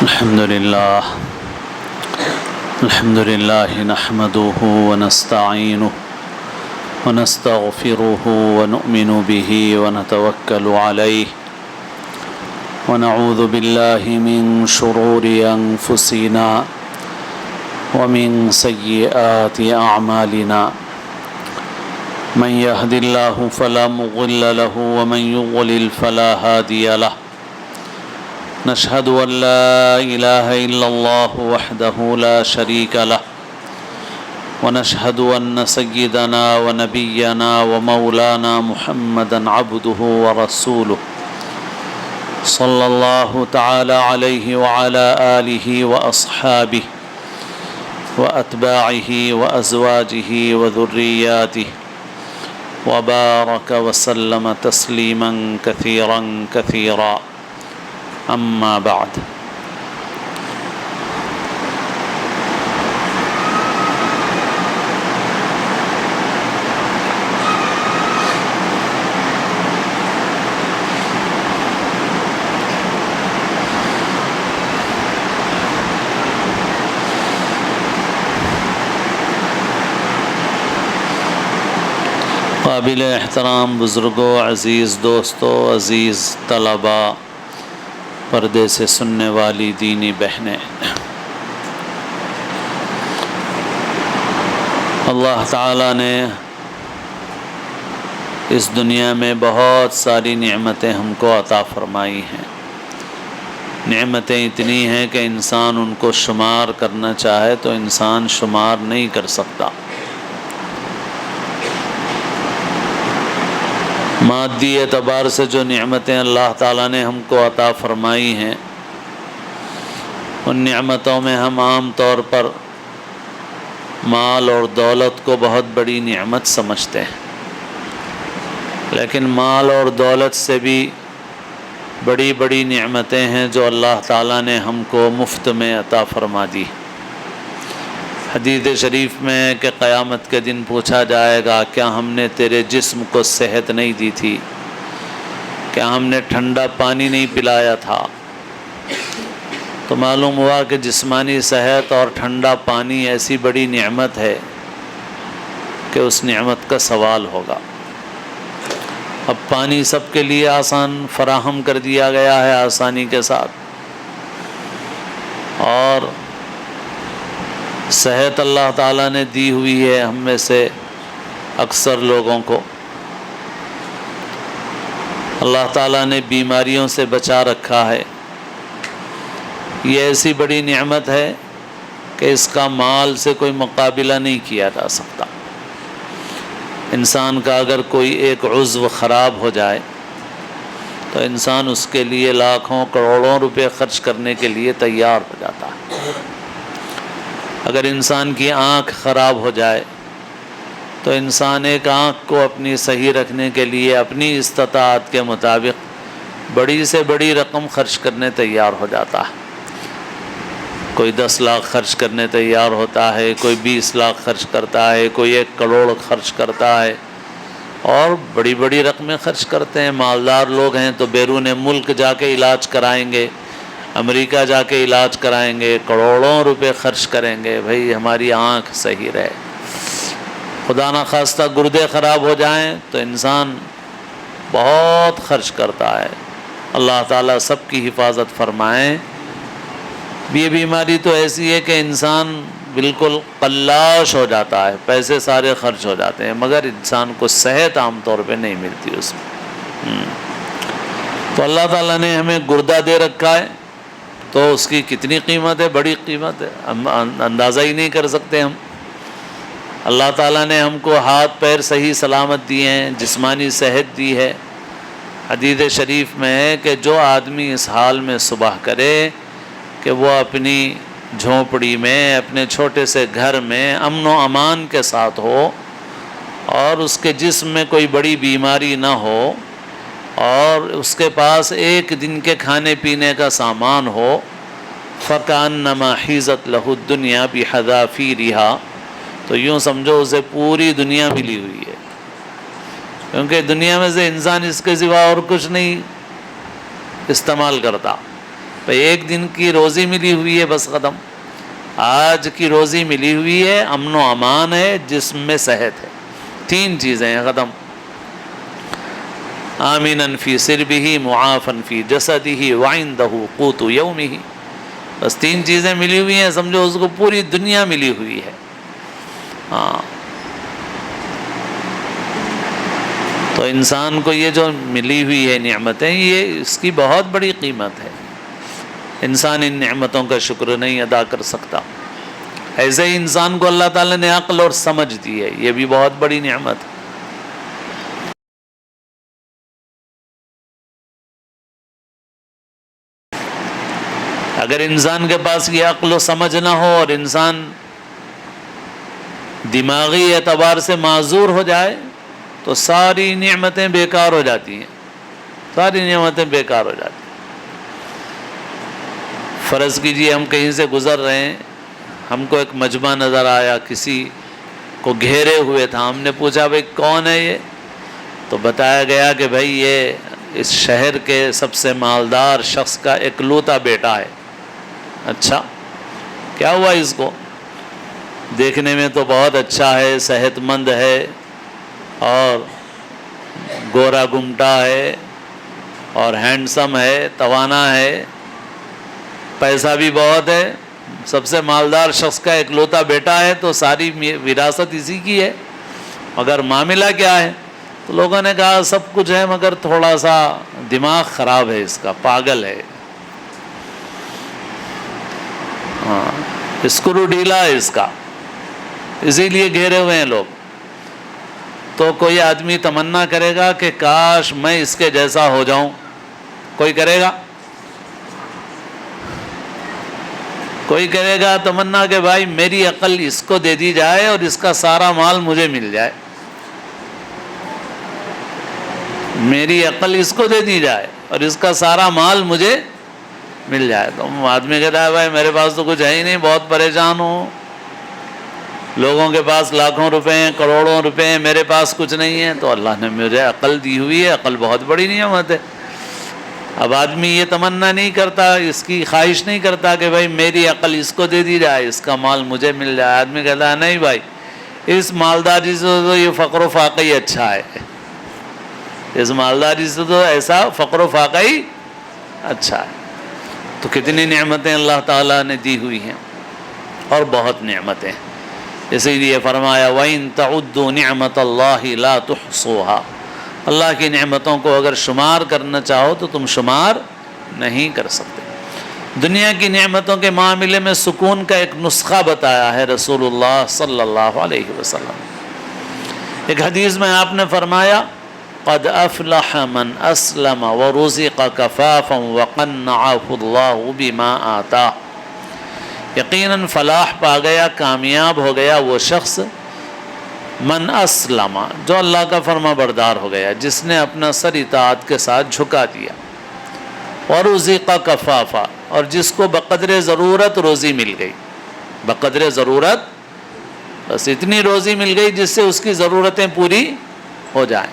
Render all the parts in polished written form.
الحمد لله نحمده ونستعينه ونستغفره ونؤمن به ونتوكل عليه ونعوذ بالله من شرور أنفسنا ومن سيئات أعمالنا من يهد الله فلا مضل له ومن يضلل فلا هادي له نشهد أن لا إله إلا الله وحده لا شريك له ونشهد أن سيدنا ونبينا ومولانا محمدا عبده ورسوله صلى الله تعالى عليه وعلى آله وأصحابه وأتباعه وأزواجه وذرياته وبارك وسلم تسليما كثيرا كثيرا اما بعد قابل احترام بزرگوں، عزیز دوستوں، عزیز طلباء، پردے سے سننے والی دینی بہنیں، اللہ تعالیٰ نے اس دنیا میں بہت ساری نعمتیں ہم کو عطا فرمائی ہیں۔ نعمتیں اتنی ہیں کہ انسان ان کو شمار کرنا چاہے تو انسان شمار نہیں کر سکتا۔ مادی اعتبار سے جو نعمتیں اللہ تعالیٰ نے ہم کو عطا فرمائی ہیں، ان نعمتوں میں ہم عام طور پر مال اور دولت کو بہت بڑی نعمت سمجھتے ہیں، لیکن مال اور دولت سے بھی بڑی بڑی نعمتیں ہیں جو اللہ تعالیٰ نے ہم کو مفت میں عطا فرما دی۔ حدیث شریف میں ہے کہ قیامت کے دن پوچھا جائے گا، کیا ہم نے تیرے جسم کو صحت نہیں دی تھی؟ کیا ہم نے ٹھنڈا پانی نہیں پلایا تھا؟ تو معلوم ہوا کہ جسمانی صحت اور ٹھنڈا پانی ایسی بڑی نعمت ہے کہ اس نعمت کا سوال ہوگا۔ اب پانی سب کے لیے آسان فراہم کر دیا گیا ہے، آسانی کے ساتھ، اور صحت اللہ تعالیٰ نے دی ہوئی ہے ہم میں سے اکثر لوگوں کو۔ اللہ تعالیٰ نے بیماریوں سے بچا رکھا ہے۔ یہ ایسی بڑی نعمت ہے کہ اس کا مال سے کوئی مقابلہ نہیں کیا جا سکتا۔ انسان کا اگر کوئی ایک عضو خراب ہو جائے تو انسان اس کے لیے لاکھوں کروڑوں روپے خرچ کرنے کے لیے تیار ہو جاتا ہے۔ اگر انسان کی آنکھ خراب ہو جائے تو انسان ایک آنکھ کو اپنی صحیح رکھنے کے لیے اپنی استطاعت کے مطابق بڑی سے بڑی رقم خرچ کرنے تیار ہو جاتا ہے۔ کوئی 10 لاکھ خرچ کرنے تیار ہوتا ہے، کوئی 20 لاکھ خرچ کرتا ہے، کوئی 1 کروڑ خرچ کرتا ہے، اور بڑی بڑی رقمیں خرچ کرتے ہیں۔ مالدار لوگ ہیں تو بیرون ملک جا کے علاج کرائیں گے، امریکہ جا کے علاج کرائیں گے، کروڑوں روپے خرچ کریں گے، بھئی ہماری آنکھ صحیح رہے۔ خدا نخواستہ گردے خراب ہو جائیں تو انسان بہت خرچ کرتا ہے۔ اللہ تعالیٰ سب کی حفاظت فرمائیں۔ یہ بیماری تو ایسی ہے کہ انسان بالکل قلاش ہو جاتا ہے، پیسے سارے خرچ ہو جاتے ہیں، مگر انسان کو صحت عام طور پہ نہیں ملتی اس میں۔ تو اللہ تعالیٰ نے ہمیں گردہ دے رکھا ہے تو اس کی کتنی قیمت ہے، بڑی قیمت ہے، اندازہ ہی نہیں کر سکتے ہم۔ اللہ تعالیٰ نے ہم کو ہاتھ پیر صحیح سلامت دیے ہیں، جسمانی صحت دی ہے۔ حدیث شریف میں ہے کہ جو آدمی اس حال میں صبح کرے کہ وہ اپنی جھونپڑی میں، اپنے چھوٹے سے گھر میں امن و امان کے ساتھ ہو، اور اس کے جسم میں کوئی بڑی بیماری نہ ہو، اور اس کے پاس ایک دن کے کھانے پینے کا سامان ہو، فَكَأَنَّمَا حِيزَتْ لَهُ الدُّنْيَا بِحَذَافِيرِهَا، تو یوں سمجھو اسے پوری دنیا ملی ہوئی ہے، کیونکہ دنیا میں سے انسان اس کے سوا اور کچھ نہیں استعمال کرتا۔ ایک دن کی روزی ملی ہوئی ہے، بس ختم. آج کی روزی ملی ہوئی ہے، امن و امان ہے، جسم میں صحت ہے، 3 چیزیں ہیں، ختم. آمیناً فی سربہ معافاً فی جسدہ وعندہ قوت یومہ. بس 3 چیزیں ملی ہوئی ہیں، سمجھو اس کو پوری دنیا ملی ہوئی ہے. ہاں، تو انسان کو یہ جو ملی ہوئی ہے نعمتیں، یہ اس کی بہت بڑی قیمت ہے. انسان ان نعمتوں کا شکر نہیں ادا کر سکتا. ایسے ہی انسان کو اللہ تعالیٰ نے عقل اور سمجھ دی ہے، یہ بھی بہت بڑی نعمت ہے. اگر انسان کے پاس یہ عقل و سمجھ نہ ہو اور انسان دماغی اعتبار سے معذور ہو جائے تو ساری نعمتیں بیکار ہو جاتی ہیں، ساری نعمتیں بیکار ہو جاتی ہیں. فرض کیجئے ہم کہیں سے گزر رہے ہیں، ہم کو ایک مجمع نظر آیا، کسی کو گھیرے ہوئے تھا. ہم نے پوچھا بھائی کون ہے یہ؟ تو بتایا گیا کہ بھائی یہ اس شہر کے سب سے مالدار شخص کا اکلوتا بیٹا ہے. اچھا، کیا ہوا اس کو؟ دیکھنے میں تو بہت اچھا ہے، صحت مند ہے اور گورا گمٹا ہے اور ہینڈسم ہے، توانا ہے، پیسہ بھی بہت ہے، سب سے مالدار شخص کا اکلوتا بیٹا ہے، تو ساری وراثت اسی کی ہے. مگر معاملہ کیا ہے؟ تو لوگوں نے کہا سب کچھ ہے مگر تھوڑا سا دماغ خراب ہے، اس کا پاگل ہے، ہاں اسکرو ڈھیلا ہے اس کا، اسی لیے گھیرے ہوئے ہیں لوگ. تو کوئی آدمی تمنا کرے گا کہ کاش میں اس کے جیسا ہو جاؤں؟ کوئی کرے گا؟ کوئی کرے گا تمنا کہ بھائی میری عقل اس کو دے دی جائے اور اس کا سارا مال مجھے مل جائے، میری عقل اس کو دے دی جائے اور اس کا سارا مال مجھے مل جائے. تو آدمی کہتا ہے بھائی میرے پاس تو کچھ ہے ہی نہیں، بہت پریشان ہوں، لوگوں کے پاس لاکھوں روپے ہیں، کروڑوں روپے ہیں، میرے پاس کچھ نہیں ہے. تو اللہ نے مجھے عقل دی ہوئی ہے، عقل بہت بڑی نعمت ہے. اب آدمی یہ تمنا نہیں کرتا، اس کی خواہش نہیں کرتا کہ بھائی میری عقل اس کو دے دی جائے، اس کا مال مجھے مل جائے. آدمی کہتا ہے نہیں بھائی، اس مالداری سے تو یہ فقر و فاقہ ہی اچھا ہے، اس مالداری سے تو ایسا فقر و فاقہ ہی اچھا ہے. تو کتنی نعمتیں اللہ تعالیٰ نے دی ہوئی ہیں، اور بہت نعمتیں. اسی لیے فرمایا وَإِن تَعُدُّوا نِعْمَةَ اللَّهِ لَا تُحْصُوهَا. اللہ کی نعمتوں کو اگر شمار کرنا چاہو تو تم شمار نہیں کر سکتے. دنیا کی نعمتوں کے معاملے میں سکون کا ایک نسخہ بتایا ہے رسول اللہ صلی اللہ علیہ وسلم. ایک حدیث میں آپ نے فرمایا قد افلح من اسلم ورزق کفافا وقنعه اللہ بما آتاہ. یقیناً فلاح پا گیا، کامیاب ہو گیا وہ شخص من اسلم، جو اللہ کا فرما بردار ہو گیا، جس نے اپنا سر اطاعت کے ساتھ جھکا دیا، ورزق کفافا، اور جس کو بقدر ضرورت روزی مل گئی، بقدر ضرورت، بس اتنی روزی مل گئی جس سے اس کی ضرورتیں پوری ہو جائیں.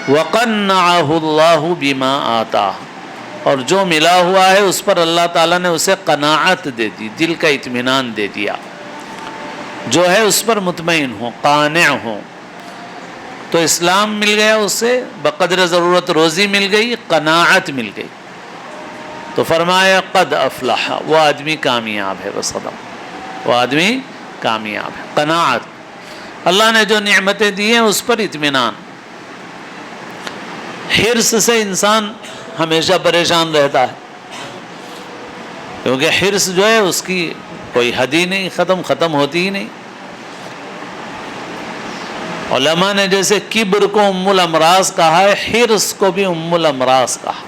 وَقَنَّعَهُ اللَّهُ بِمَا آتَاهُ، اور جو ملا ہوا ہے اس پر اللہ تعالیٰ نے اسے قناعت دے دی، دل کا اطمینان دے دیا، جو ہے اس پر مطمئن ہوں، قانع ہوں. تو اسلام مل گیا، اسے بقدر ضرورت روزی مل گئی، قناعت مل گئی. تو فرمایا قد افلح، وہ آدمی کامیاب ہے، بس ختم، وہ آدمی کامیاب ہے. قناعت، اللہ نے جو نعمتیں دی ہیں اس پر اطمینان. حرص سے انسان ہمیشہ پریشان رہتا ہے، کیونکہ حرص جو ہے اس کی کوئی حد ہی نہیں، ختم ہوتی ہی نہیں. علماء نے جیسے کبر کو ام الامراض کہا ہے، حرص کو بھی ام الامراض کہا.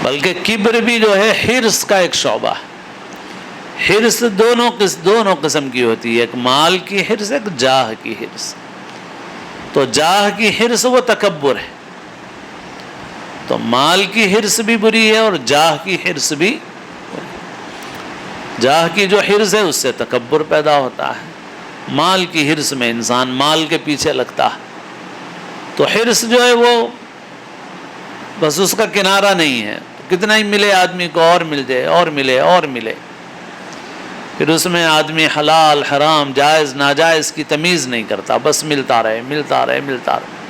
بلکہ کبر بھی جو ہے حرص کا ایک شعبہ ہے. حرص دونوں قسم کی ہوتی ہے، ایک مال کی حرص، ایک جاہ کی حرص. تو جاہ کی حرص وہ تکبر ہے، تو مال کی حرص بھی بری ہے اور جاہ کی حرص بھی بری. جاہ کی جو حرص ہے اس سے تکبر پیدا ہوتا ہے، مال کی حرص میں انسان مال کے پیچھے لگتا ہے. تو حرص جو ہے وہ بس اس کا کنارہ نہیں ہے، کتنا ہی ملے آدمی کو، اور مل جائے اور ملے اور ملے، پھر اس میں آدمی حلال حرام جائز ناجائز کی تمیز نہیں کرتا، بس ملتا رہے ملتا رہے ملتا رہے۔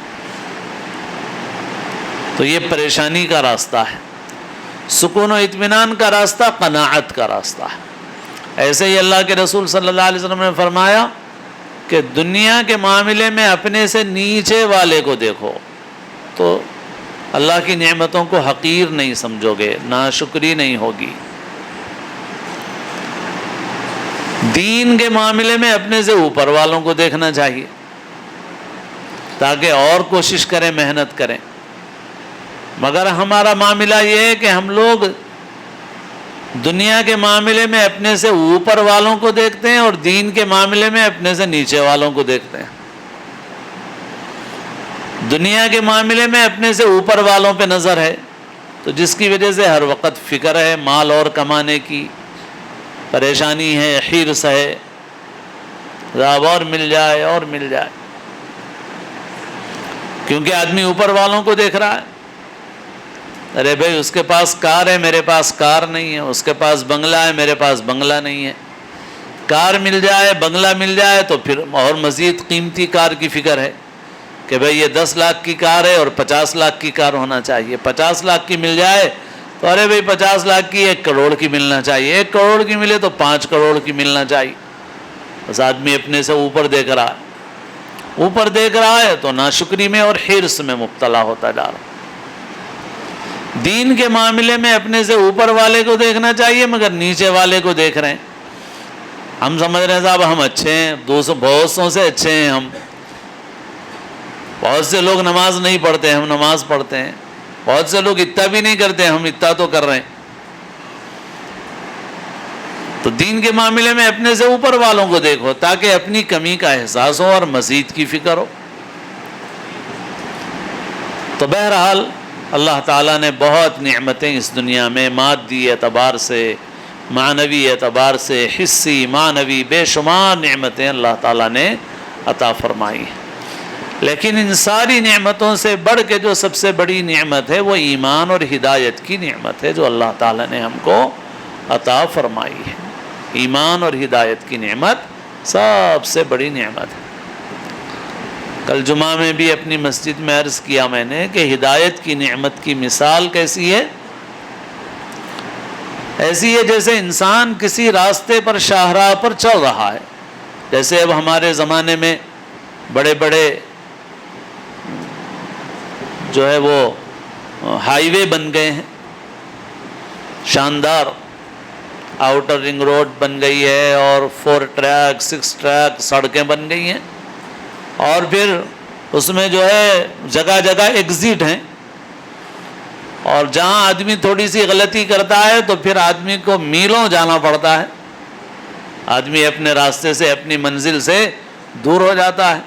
تو یہ پریشانی کا راستہ ہے۔ سکون و اطمینان کا راستہ قناعت کا راستہ ہے۔ ایسے ہی اللہ کے رسول صلی اللہ علیہ وسلم نے فرمایا کہ دنیا کے معاملے میں اپنے سے نیچے والے کو دیکھو تو اللہ کی نعمتوں کو حقیر نہیں سمجھو گے، ناشکری نہیں ہوگی۔ دین کے معاملے میں اپنے سے اوپر والوں کو دیکھنا چاہیے تاکہ اور کوشش کریں، محنت کریں۔ مگر ہمارا معاملہ یہ ہے کہ ہم لوگ دنیا کے معاملے میں اپنے سے اوپر والوں کو دیکھتے ہیں اور دین کے معاملے میں اپنے سے نیچے والوں کو دیکھتے ہیں۔ دنیا کے معاملے میں اپنے سے اوپر والوں پہ نظر ہے، تو جس کی وجہ سے ہر وقت فکر ہے، مال اور کمانے کی پریشانی ہے، حرص ہے، اور مل جائے اور مل جائے، کیونکہ آدمی اوپر والوں کو دیکھ رہا ہے۔ ارے بھائی اس کے پاس کار ہے، میرے پاس کار نہیں ہے، اس کے پاس بنگلہ ہے، میرے پاس بنگلہ نہیں ہے۔ کار مل جائے، بنگلہ مل جائے تو پھر اور مزید قیمتی کار کی فکر ہے کہ بھئی یہ 10 لاکھ کی کار ہے اور 50 لاکھ کی کار ہونا چاہیے۔ 50 لاکھ کی مل جائے تو ارے بھئی 50 لاکھ کی 1 کروڑ کی ملنا چاہیے، 1 کروڑ کی ملے تو 5 کروڑ کی ملنا چاہیے۔ بس آدمی اپنے سے اوپر دیکھ رہا ہے، اوپر دیکھ رہا ہے تو ناشکری میں اور حرص میں مبتلا ہوتا جا رہا ہے۔ دین کے معاملے میں اپنے سے اوپر والے کو دیکھنا چاہیے مگر نیچے والے کو دیکھ رہے ہیں۔ ہم سمجھ رہے ہیں صاحب ہم اچھے ہیں، بہت سوں سے اچھے ہیں ہم، بہت سے لوگ نماز نہیں پڑھتے، ہم نماز پڑھتے ہیں، بہت سے لوگ اتنا بھی نہیں کرتے، ہم اتنا تو کر رہے ہیں۔ تو دین کے معاملے میں اپنے سے اوپر والوں کو دیکھو تاکہ اپنی کمی کا احساس ہو اور مزید کی فکر ہو۔ تو بہرحال اللہ تعالیٰ نے بہت نعمتیں اس دنیا میں مادی اعتبار سے، معنوی اعتبار سے، حصی معنوی بے شمار نعمتیں اللہ تعالیٰ نے عطا فرمائی ہیں، لیکن ان ساری نعمتوں سے بڑھ کے جو سب سے بڑی نعمت ہے وہ ایمان اور ہدایت کی نعمت ہے جو اللہ تعالیٰ نے ہم کو عطا فرمائی ہے۔ ایمان اور ہدایت کی نعمت سب سے بڑی نعمت ہے۔ کل جمعہ میں بھی اپنی مسجد میں عرض کیا میں نے کہ ہدایت کی نعمت کی مثال کیسی ہے؟ ایسی ہے جیسے انسان کسی راستے پر شاہراہ پر چل رہا ہے۔ جیسے اب ہمارے زمانے میں بڑے بڑے جو ہے وہ ہائی وے بن گئے ہیں، شاندار آؤٹر رنگ روڈ بن گئی ہے اور 4 ٹریک 6 ٹریک سڑکیں بن گئی ہیں، اور پھر اس میں جو ہے جگہ جگہ ایگزٹ ہیں، اور جہاں آدمی تھوڑی سی غلطی کرتا ہے تو پھر آدمی کو میلوں جانا پڑتا ہے، آدمی اپنے راستے سے اپنی منزل سے دور ہو جاتا ہے،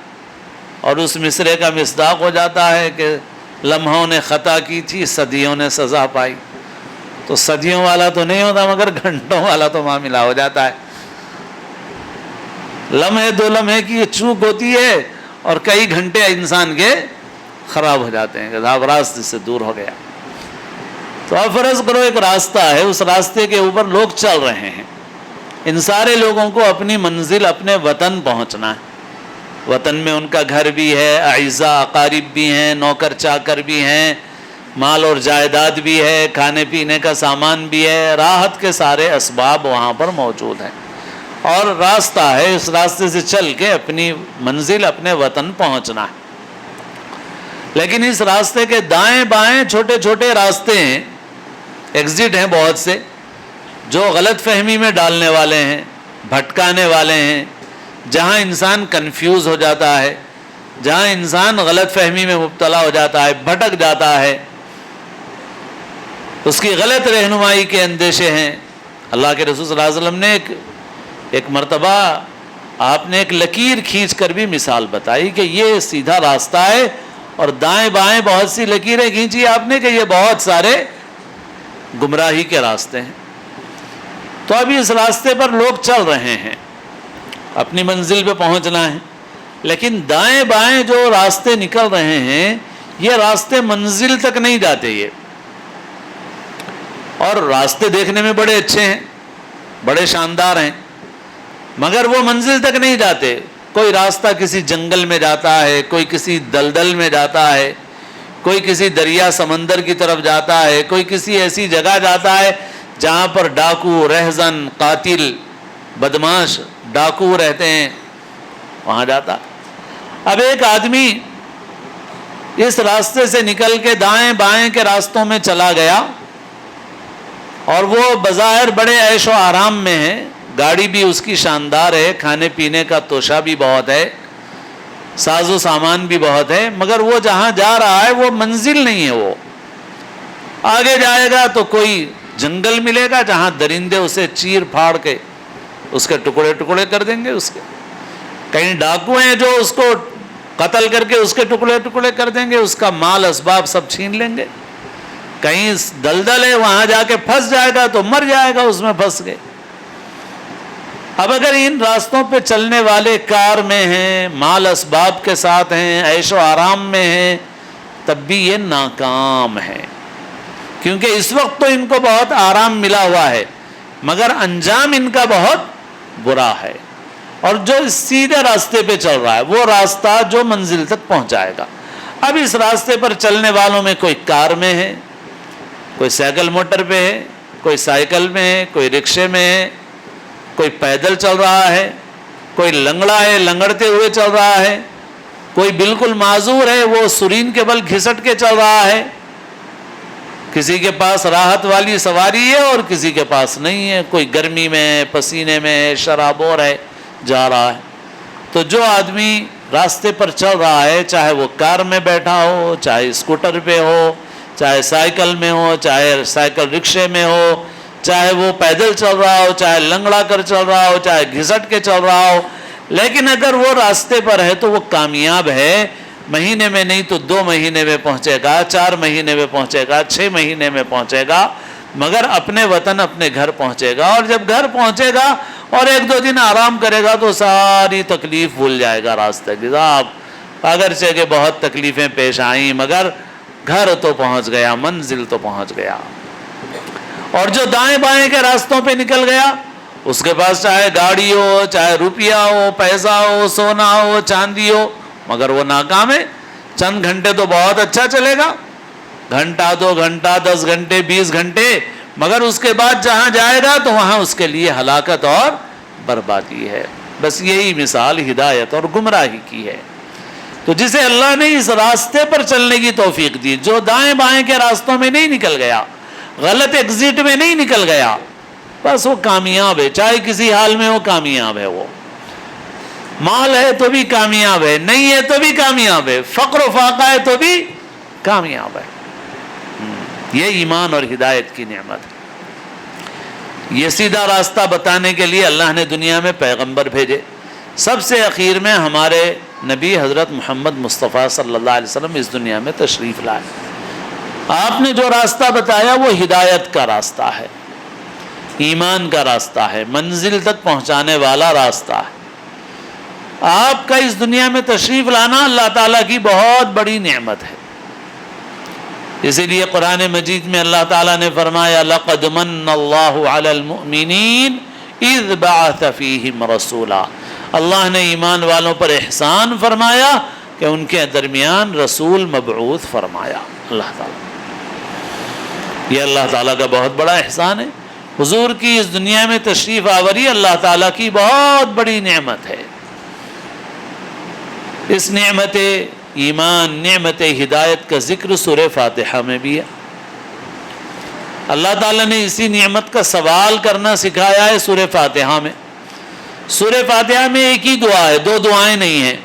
اور اس مصرعے کا مصداق ہو جاتا ہے کہ لمحوں نے خطا کی تھی صدیوں نے سزا پائی۔ تو صدیوں والا تو نہیں ہوتا مگر گھنٹوں والا تو معاملہ ہو جاتا ہے۔ لمحے 2 لمحے کی چوک ہوتی ہے اور کئی گھنٹے انسان کے خراب ہو جاتے ہیں کہ صاحب راستے سے دور ہو گیا۔ تو آپ فرض کرو ایک راستہ ہے، اس راستے کے اوپر لوگ چل رہے ہیں، ان سارے لوگوں کو اپنی منزل اپنے وطن پہنچنا ہے۔ وطن میں ان کا گھر بھی ہے، اعزاء اقارب بھی ہیں، نوکر چاکر بھی ہیں، مال اور جائیداد بھی ہے، کھانے پینے کا سامان بھی ہے، راحت کے سارے اسباب وہاں پر موجود ہیں، اور راستہ ہے، اس راستے سے چل کے اپنی منزل اپنے وطن پہنچنا ہے۔ لیکن اس راستے کے دائیں بائیں چھوٹے چھوٹے راستے ہیں، ایگزٹ ہیں بہت سے، جو غلط فہمی میں ڈالنے والے ہیں، بھٹکانے والے ہیں، جہاں انسان کنفیوز ہو جاتا ہے، جہاں انسان غلط فہمی میں مبتلا ہو جاتا ہے، بھٹک جاتا ہے، اس کی غلط رہنمائی کے اندیشے ہیں۔ اللہ کے رسول صلی اللہ علیہ وسلم نے ایک مرتبہ آپ نے ایک لکیر کھینچ کر بھی مثال بتائی کہ یہ سیدھا راستہ ہے اور دائیں بائیں بہت سی لکیریں کھینچی آپ نے کہ یہ بہت سارے گمراہی کے راستے ہیں۔ تو ابھی اس راستے پر لوگ چل رہے ہیں، اپنی منزل پہ پہنچنا ہے، لیکن دائیں بائیں جو راستے نکل رہے ہیں یہ راستے منزل تک نہیں جاتے یہ، اور راستے دیکھنے میں بڑے اچھے ہیں، بڑے شاندار ہیں، مگر وہ منزل تک نہیں جاتے۔ کوئی راستہ کسی جنگل میں جاتا ہے، کوئی کسی دلدل میں جاتا ہے، کوئی کسی دریا سمندر کی طرف جاتا ہے، کوئی کسی ایسی جگہ جاتا ہے جہاں پر ڈاکو، رہزن، قاتل، بدماش ڈاکو رہتے ہیں، وہاں جاتا۔ اب ایک آدمی اس راستے سے نکل کے دائیں بائیں کے راستوں میں چلا گیا، اور وہ بظاہر بڑے عیش و آرام میں ہے، گاڑی بھی اس کی شاندار ہے، کھانے پینے کا توشہ بھی بہت ہے، ساز و سامان بھی بہت ہے، مگر وہ جہاں جا رہا ہے وہ منزل نہیں ہے۔ وہ آگے جائے گا تو کوئی جنگل ملے گا جہاں درندے اسے چیر پھاڑ کے اس کے ٹکڑے ٹکڑے کر دیں گے، اس کے کہیں ڈاکو ہیں جو اس کو قتل کر کے اس کے ٹکڑے ٹکڑے کر دیں گے، اس کا مال اسباب سب چھین لیں گے، کہیں دلدل ہے وہاں جا کے پھنس جائے گا تو مر جائے گا اس میں پھنس گئے۔ اب اگر ان راستوں پہ چلنے والے کار میں ہیں، مال اسباب کے ساتھ ہیں، عیش و آرام میں ہیں، تب بھی یہ ناکام ہے، کیونکہ اس وقت تو ان کو بہت آرام ملا ہوا ہے، مگر انجام ان کا بہت برا ہے۔ اور جو اس سیدھے راستے پہ چل رہا ہے وہ راستہ جو منزل تک پہنچائے گا۔ اب اس راستے پر چلنے والوں میں کوئی کار میں ہے، کوئی سائیکل موٹر پہ ہے، کوئی سائیکل میں ہے، کوئی رکشے میں ہے، کوئی پیدل چل رہا ہے، کوئی لنگڑا ہے لنگڑتے ہوئے چل رہا ہے، کوئی بالکل معذور ہے وہ سرین کے بل گھسٹ کے چل رہا ہے، کسی کے پاس راحت والی سواری ہے اور کسی کے پاس نہیں ہے، کوئی گرمی میں ہے، پسینے میں ہے، شرابور ہے، جا رہا ہے۔ تو جو آدمی راستے پر چل رہا ہے، چاہے وہ کار میں بیٹھا ہو، چاہے اسکوٹر پہ ہو، چاہے سائیکل میں ہو، چاہے سائیکل رکشے میں ہو، چاہے وہ پیدل چل رہا ہو، چاہے لنگڑا کر چل رہا ہو، چاہے گھسٹ کے چل رہا ہو، لیکن اگر وہ راستے پر ہے تو وہ کامیاب ہے۔ مہینے میں نہیں تو 2 مہینے میں پہنچے گا، 4 مہینے میں پہنچے گا، 6 مہینے میں پہنچے گا، مگر اپنے وطن اپنے گھر پہنچے گا۔ اور جب گھر پہنچے گا اور 1-2 دن آرام کرے گا تو ساری تکلیف بھول جائے گا راستے کی۔ اگرچہ کہ بہت تکلیفیں پیش آئیں مگر گھر تو پہنچ گیا، منزل تو پہنچ گیا۔ اور جو دائیں بائیں کے راستوں پہ نکل گیا، اس کے پاس چاہے گاڑی ہو، چاہے روپیہ ہو، پیسہ ہو، سونا ہو، چاندی ہو، مگر وہ ناکام ہے۔ چند گھنٹے تو بہت اچھا چلے گا، گھنٹہ 2 گھنٹہ 10 گھنٹے 20 گھنٹے، مگر اس کے بعد جہاں جائے گا تو وہاں اس کے لیے ہلاکت اور بربادی ہے۔ بس یہی مثال ہدایت اور گمراہی کی ہے۔ تو جسے اللہ نے اس راستے پر چلنے کی توفیق دی، جو دائیں بائیں کے راستوں میں نہیں نکل گیا، غلط ایگزٹ میں نہیں نکل گیا، بس وہ کامیاب ہے، چاہے کسی حال میں وہ کامیاب ہے۔ وہ مال ہے تو بھی کامیاب ہے، نہیں ہے تو بھی کامیاب ہے، فقر و فاقہ ہے تو بھی کامیاب ہے۔ یہ ایمان اور ہدایت کی نعمت ہے۔ یہ سیدھا راستہ بتانے کے لیے اللہ نے دنیا میں پیغمبر بھیجے، سب سے اخیر میں ہمارے نبی حضرت محمد مصطفیٰ صلی اللہ علیہ وسلم اس دنیا میں تشریف لائے۔ آپ نے جو راستہ بتایا وہ ہدایت کا راستہ ہے، ایمان کا راستہ ہے، منزل تک پہنچانے والا راستہ ہے۔ آپ کا اس دنیا میں تشریف لانا اللہ تعالیٰ کی بہت بڑی نعمت ہے۔ اسی لیے قرآن مجید میں اللہ تعالیٰ نے فرمایا لَقَدْ مَنَّ اللَّهُ عَلَى الْمُؤْمِنِينَ اِذْ بَعَثَ فِيهِمْ رَسُولًا، اللہ نے ایمان والوں پر احسان فرمایا کہ ان کے درمیان رسول مبعوث فرمایا۔ اللہ تعالیٰ، یہ اللہ تعالیٰ کا بہت بڑا احسان ہے۔ حضور کی اس دنیا میں تشریف آوری اللہ تعالیٰ کی بہت بڑی نعمت ہے۔ اس نعمت ایمان، نعمت ہدایت کا ذکر سورہ فاتحہ میں بھی ہے۔ اللہ تعالیٰ نے اسی نعمت کا سوال کرنا سکھایا ہے سورہ فاتحہ میں۔ سورہ فاتحہ میں ایک ہی دعا ہے، 2 دعائیں نہیں ہیں۔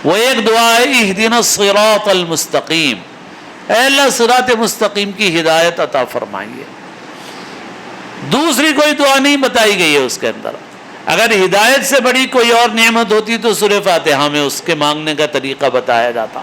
وہ ایک دعا ہے اہدنا الصراط المستقیم، اے اللہ صراط مستقیم کی ہدایت عطا فرمائیے۔ دوسری کوئی دعا نہیں بتائی گئی ہے اس کے اندر۔ اگر ہدایت سے بڑی کوئی اور نعمت ہوتی تو سورہ فاتحہ میں اس کے مانگنے کا طریقہ بتایا جاتا۔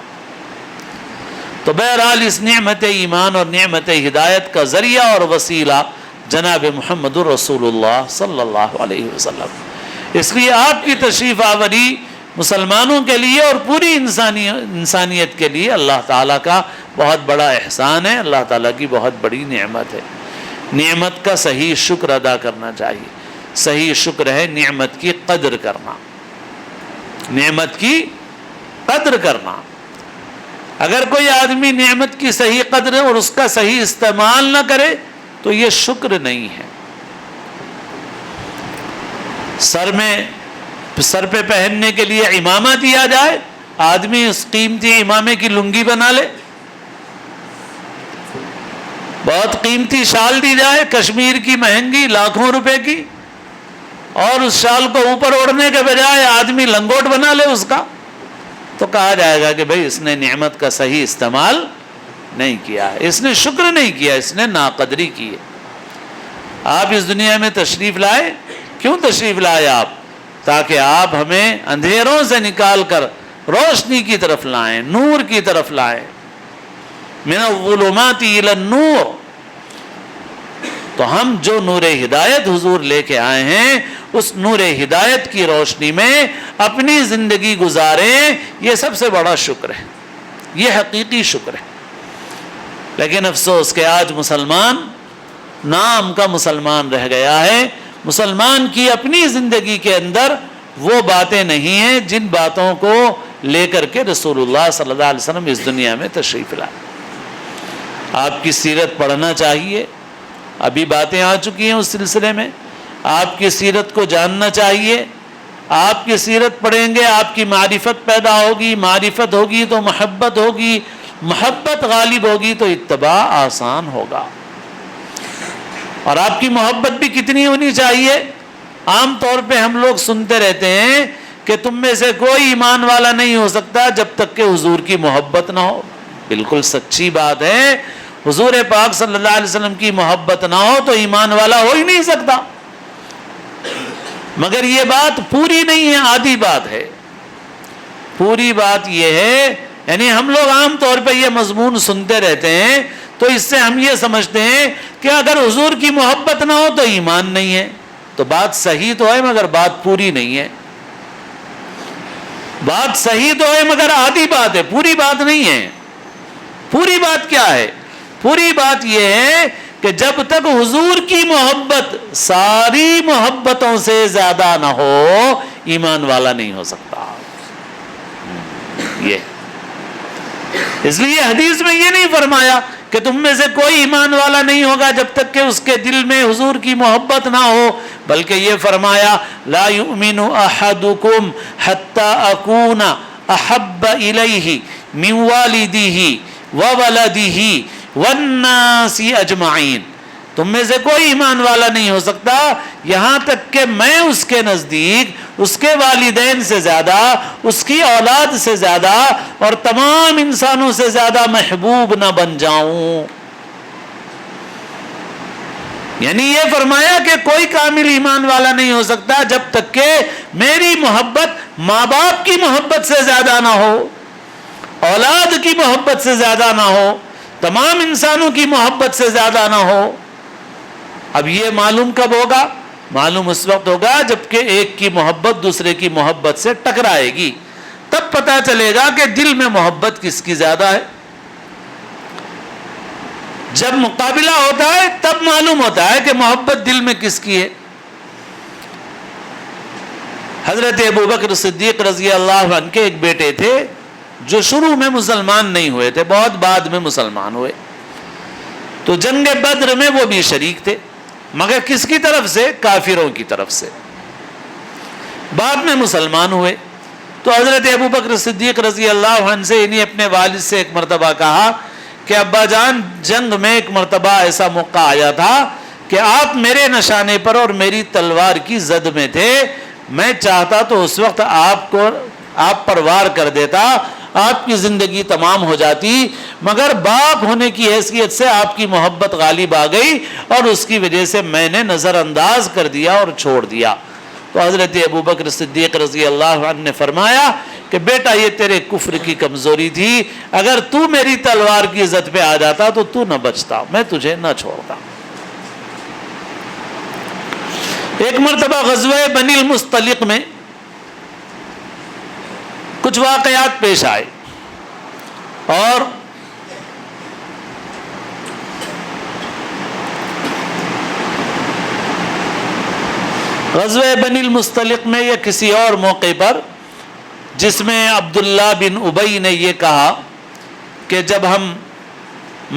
تو بہرحال اس نعمت ایمان اور نعمت ہدایت کا ذریعہ اور وسیلہ جناب محمد الرسول اللہ صلی اللہ علیہ وسلم۔ اس لیے آپ کی تشریف آوری مسلمانوں کے لیے اور پوری انسانیت کے لیے اللہ تعالیٰ کا بہت بڑا احسان ہے، اللہ تعالیٰ کی بہت بڑی نعمت ہے۔ نعمت کا صحیح شکر ادا کرنا چاہیے۔ صحیح شکر ہے نعمت کی قدر کرنا، نعمت کی قدر کرنا۔ اگر کوئی آدمی نعمت کی صحیح قدر اور اس کا صحیح استعمال نہ کرے تو یہ شکر نہیں ہے۔ سر پہ پہننے کے لیے امامہ دیا جائے، آدمی اس قیمتی امامے کی لنگی بنا لے، بہت قیمتی شال دی جائے کشمیر کی مہنگی لاکھوں روپے کی، اور اس شال کو اوپر اوڑھنے کے بجائے آدمی لنگوٹ بنا لے اس کا، تو کہا جائے گا کہ بھئی اس نے نعمت کا صحیح استعمال نہیں کیا ہے، اس نے شکر نہیں کیا، اس نے ناقدری کی ہے۔ آپ اس دنیا میں تشریف لائے، کیوں تشریف لائے آپ؟ تاکہ آپ ہمیں اندھیروں سے نکال کر روشنی کی طرف لائیں، نور کی طرف لائیں، من الظلمات الی النور۔ تو ہم جو نور ہدایت حضور لے کے آئے ہیں اس نور ہدایت کی روشنی میں اپنی زندگی گزاریں، یہ سب سے بڑا شکر ہے، یہ حقیقی شکر ہے۔ لیکن افسوس کہ آج مسلمان نام کا مسلمان رہ گیا ہے۔ مسلمان کی اپنی زندگی کے اندر وہ باتیں نہیں ہیں جن باتوں کو لے کر کے رسول اللہ صلی اللہ علیہ وسلم اس دنیا میں تشریف لائے۔ آپ کی سیرت پڑھنا چاہیے، ابھی باتیں آ چکی ہیں اس سلسلے میں، آپ کی سیرت کو جاننا چاہیے۔ آپ کی سیرت پڑھیں گے آپ کی معرفت پیدا ہوگی، معرفت ہوگی تو محبت ہوگی، محبت غالب ہوگی تو اتباع آسان ہوگا۔ اور آپ کی محبت بھی کتنی ہونی چاہیے؟ عام طور پہ ہم لوگ سنتے رہتے ہیں کہ تم میں سے کوئی ایمان والا نہیں ہو سکتا جب تک کہ حضور کی محبت نہ ہو۔ بالکل سچی بات ہے، حضور پاک صلی اللہ علیہ وسلم کی محبت نہ ہو تو ایمان والا ہو ہی نہیں سکتا۔ مگر یہ بات پوری نہیں ہے، آدھی بات ہے۔ پوری بات یہ ہے، یعنی ہم لوگ عام طور پہ یہ مضمون سنتے رہتے ہیں تو اس سے ہم یہ سمجھتے ہیں کہ اگر حضور کی محبت نہ ہو تو ایمان نہیں ہے۔ تو بات صحیح تو ہے مگر بات پوری نہیں ہے۔ بات صحیح تو ہے مگر آدھی بات ہے، پوری بات نہیں ہے۔ پوری بات کیا ہے؟ پوری بات یہ ہے کہ جب تک حضور کی محبت ساری محبتوں سے زیادہ نہ ہو ایمان والا نہیں ہو سکتا۔ یہ اس لیے حدیث میں یہ نہیں فرمایا کہ تم میں سے کوئی ایمان والا نہیں ہوگا جب تک کہ اس کے دل میں حضور کی محبت نہ ہو، بلکہ یہ فرمایا لا یؤمن احدکم حتی اکون احب الیہ من والدہ وولدہ والناس اجمعین۔ تم میں سے کوئی ایمان والا نہیں ہو سکتا یہاں تک کہ میں اس کے نزدیک اس کے والدین سے زیادہ، اس کی اولاد سے زیادہ اور تمام انسانوں سے زیادہ محبوب نہ بن جاؤں۔ یعنی یہ فرمایا کہ کوئی کامل ایمان والا نہیں ہو سکتا جب تک کہ میری محبت ماں باپ کی محبت سے زیادہ نہ ہو، اولاد کی محبت سے زیادہ نہ ہو، تمام انسانوں کی محبت سے زیادہ نہ ہو۔ اب یہ معلوم کب ہوگا؟ معلوم اس وقت ہوگا جب کہ ایک کی محبت دوسرے کی محبت سے ٹکرائے گی، تب پتہ چلے گا کہ دل میں محبت کس کی زیادہ ہے۔ جب مقابلہ ہوتا ہے تب معلوم ہوتا ہے کہ محبت دل میں کس کی ہے۔ حضرت ابوبکر صدیق رضی اللہ عنہ کے ایک بیٹے تھے جو شروع میں مسلمان نہیں ہوئے تھے، بہت بعد میں مسلمان ہوئے۔ تو جنگ بدر میں وہ بھی شریک تھے، مگر کس کی طرف سے؟ کافروں کی طرف سے۔ بعد میں مسلمان ہوئے تو حضرت ابوبکر صدیق رضی اللہ عنہ سے انہیں اپنے والد سے ایک مرتبہ کہا کہ ابا جان، جنگ میں ایک مرتبہ ایسا موقع آیا تھا کہ آپ میرے نشانے پر اور میری تلوار کی زد میں تھے، میں چاہتا تو اس وقت آپ پر وار کر دیتا، آپ کی زندگی تمام ہو جاتی، مگر باپ ہونے کی حیثیت سے آپ کی محبت غالب آ گئی اور اس کی وجہ سے میں نے نظر انداز کر دیا اور چھوڑ دیا۔ تو حضرت ابوبکر صدیق رضی اللہ عنہ نے فرمایا کہ بیٹا یہ تیرے کفر کی کمزوری تھی، اگر تو میری تلوار کی عزت پہ آ جاتا تو تو نہ بچتا، میں تجھے نہ چھوڑتا۔ ایک مرتبہ غزوہ بنی المصطلق میں کچھ واقعات پیش آئے اور غزوہ بنی المصطلق میں یا کسی اور موقع پر، جس میں عبداللہ بن ابی نے یہ کہا کہ جب ہم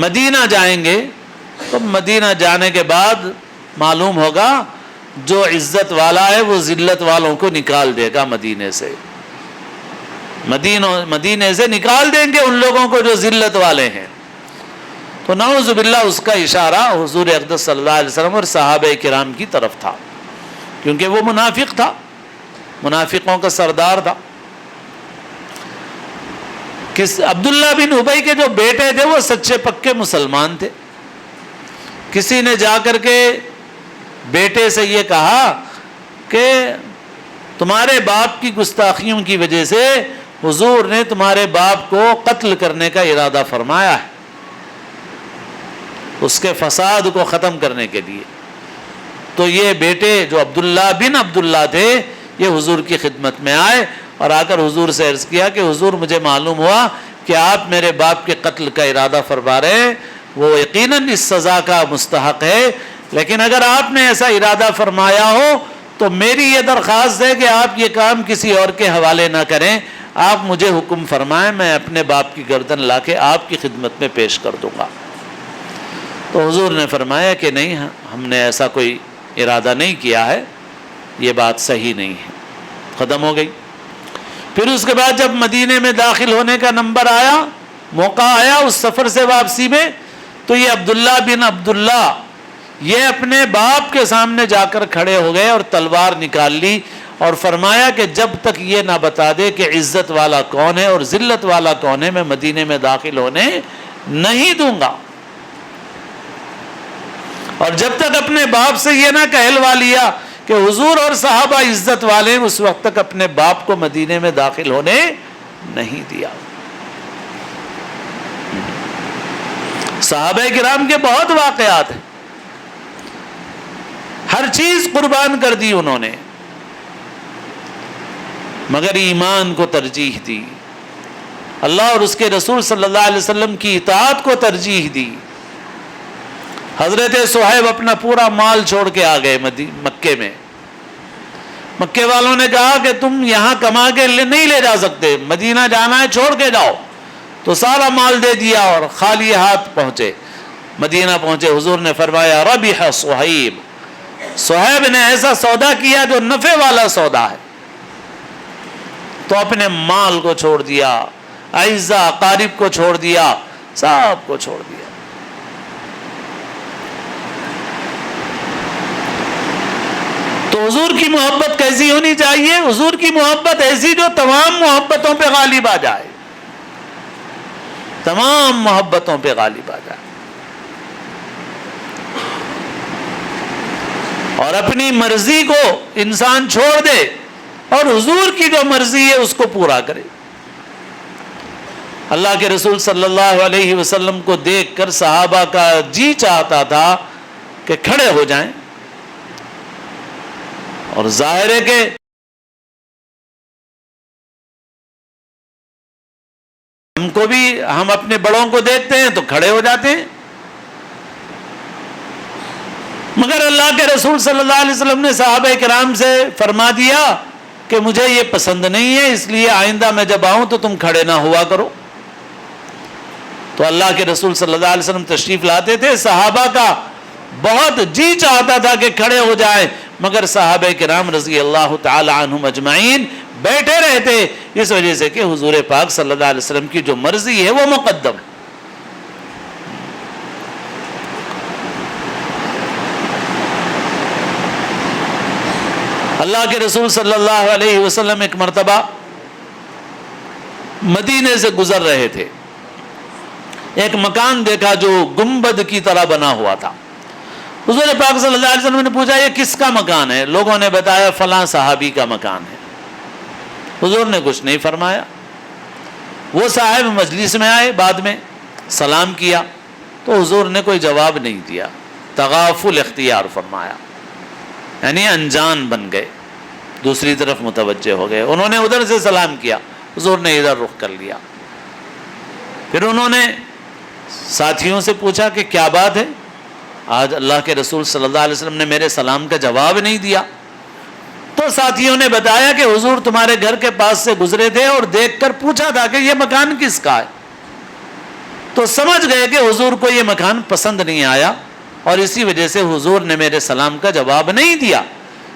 مدینہ جائیں گے تو مدینہ جانے کے بعد معلوم ہوگا جو عزت والا ہے وہ ذلت والوں کو نکال دے گا مدینے سے، مدینے سے نکال دیں گے ان لوگوں کو جو ذلت والے ہیں۔ تو نعوذ باللہ اس کا اشارہ حضور اقدس صلی اللہ علیہ وسلم اور صحابہ کرام کی طرف تھا، کیونکہ وہ منافق تھا، منافقوں کا سردار تھا۔ عبداللہ بن ابی کے جو بیٹے تھے وہ سچے پکے مسلمان تھے۔ کسی نے جا کر کے بیٹے سے یہ کہا کہ تمہارے باپ کی گستاخیوں کی وجہ سے حضور نے تمہارے باپ کو قتل کرنے کا ارادہ فرمایا ہے، اس کے فساد کو ختم کرنے کے لیے۔ تو یہ بیٹے جو عبداللہ بن عبداللہ تھے یہ حضور کی خدمت میں آئے اور آ کر حضور سے عرض کیا کہ حضور مجھے معلوم ہوا کہ آپ میرے باپ کے قتل کا ارادہ فرما رہے ہیں، وہ یقیناً اس سزا کا مستحق ہے، لیکن اگر آپ نے ایسا ارادہ فرمایا ہو تو میری یہ درخواست ہے کہ آپ یہ کام کسی اور کے حوالے نہ کریں، آپ مجھے حکم فرمائیں، میں اپنے باپ کی گردن لا کے آپ کی خدمت میں پیش کر دوں گا۔ تو حضور نے فرمایا کہ نہیں، ہم نے ایسا کوئی ارادہ نہیں کیا ہے، یہ بات صحیح نہیں ہے۔ ختم ہو گئی۔ پھر اس کے بعد جب مدینے میں داخل ہونے کا نمبر آیا، موقع آیا اس سفر سے واپسی میں، تو یہ عبداللہ بن عبداللہ یہ اپنے باپ کے سامنے جا کر کھڑے ہو گئے اور تلوار نکال لی اور فرمایا کہ جب تک یہ نہ بتا دے کہ عزت والا کون ہے اور ذلت والا کون ہے میں مدینے میں داخل ہونے نہیں دوں گا۔ اور جب تک اپنے باپ سے یہ نہ کہلوا لیا کہ حضور اور صحابہ عزت والے ہیں، اس وقت تک اپنے باپ کو مدینے میں داخل ہونے نہیں دیا۔ صحابہ کرام کے بہت واقعات ہیں، ہر چیز قربان کر دی انہوں نے، مگر ایمان کو ترجیح دی، اللہ اور اس کے رسول صلی اللہ علیہ وسلم کی اطاعت کو ترجیح دی۔ حضرت صہیب اپنا پورا مال چھوڑ کے آ گئے مکے میں۔ مکے والوں نے کہا کہ تم یہاں کما کے نہیں لے جا سکتے، مدینہ جانا ہے چھوڑ کے جاؤ۔ تو سارا مال دے دیا اور خالی ہاتھ پہنچے، مدینہ پہنچے۔ حضور نے فرمایا ربح صہیب، صہیب نے ایسا سودا کیا جو نفع والا سودا ہے۔ تو اپنے مال کو چھوڑ دیا، اعزا اقارب کو چھوڑ دیا، سب کو چھوڑ دیا۔ تو حضور کی محبت کیسی ہونی چاہیے؟ حضور کی محبت ایسی جو تمام محبتوں پہ غالب آ جائے، تمام محبتوں پہ غالب آ جائے، اور اپنی مرضی کو انسان چھوڑ دے اور حضور کی جو مرضی ہے اس کو پورا کرے۔ اللہ کے رسول صلی اللہ علیہ وسلم کو دیکھ کر صحابہ کا جی چاہتا تھا کہ کھڑے ہو جائیں، اور ظاہر ہے کہ ہم کو بھی، ہم اپنے بڑوں کو دیکھتے ہیں تو کھڑے ہو جاتے ہیں، مگر اللہ کے رسول صلی اللہ علیہ وسلم نے صحابہ کرام سے فرما دیا کہ مجھے یہ پسند نہیں ہے، اس لیے آئندہ میں جب آؤں تو تم کھڑے نہ ہوا کرو۔ تو اللہ کے رسول صلی اللہ علیہ وسلم تشریف لاتے تھے، صحابہ کا بہت جی چاہتا تھا کہ کھڑے ہو جائیں، مگر صحابہ کرام رضی اللہ تعالی عنہم اجمعین بیٹھے رہتے، اس وجہ سے کہ حضور پاک صلی اللہ علیہ وسلم کی جو مرضی ہے وہ مقدم ہے۔ اللہ کے رسول صلی اللہ علیہ وسلم ایک مرتبہ مدینے سے گزر رہے تھے، ایک مکان دیکھا جو گنبد کی طرح بنا ہوا تھا۔ حضور پاک صلی اللہ علیہ وسلم نے پوچھا یہ کس کا مکان ہے؟ لوگوں نے بتایا فلاں صحابی کا مکان ہے۔ حضور نے کچھ نہیں فرمایا۔ وہ صاحب مجلس میں آئے، بعد میں سلام کیا تو حضور نے کوئی جواب نہیں دیا، تغافل اختیار فرمایا، یعنی انجان بن گئے، دوسری طرف متوجہ ہو گئے۔ انہوں نے ادھر سے سلام کیا، حضور نے ادھر رخ کر لیا. پھر انہوں نے ساتھیوں سے پوچھا کہ کیا بات ہے، آج اللہ کے رسول صلی اللہ علیہ وسلم نے میرے سلام کا جواب نہیں دیا. تو ساتھیوں نے بتایا کہ حضور تمہارے گھر کے پاس سے گزرے تھے اور دیکھ کر پوچھا تھا کہ یہ مکان کس کا ہے. تو سمجھ گئے کہ حضور کو یہ مکان پسند نہیں آیا اور اسی وجہ سے حضور نے میرے سلام کا جواب نہیں دیا.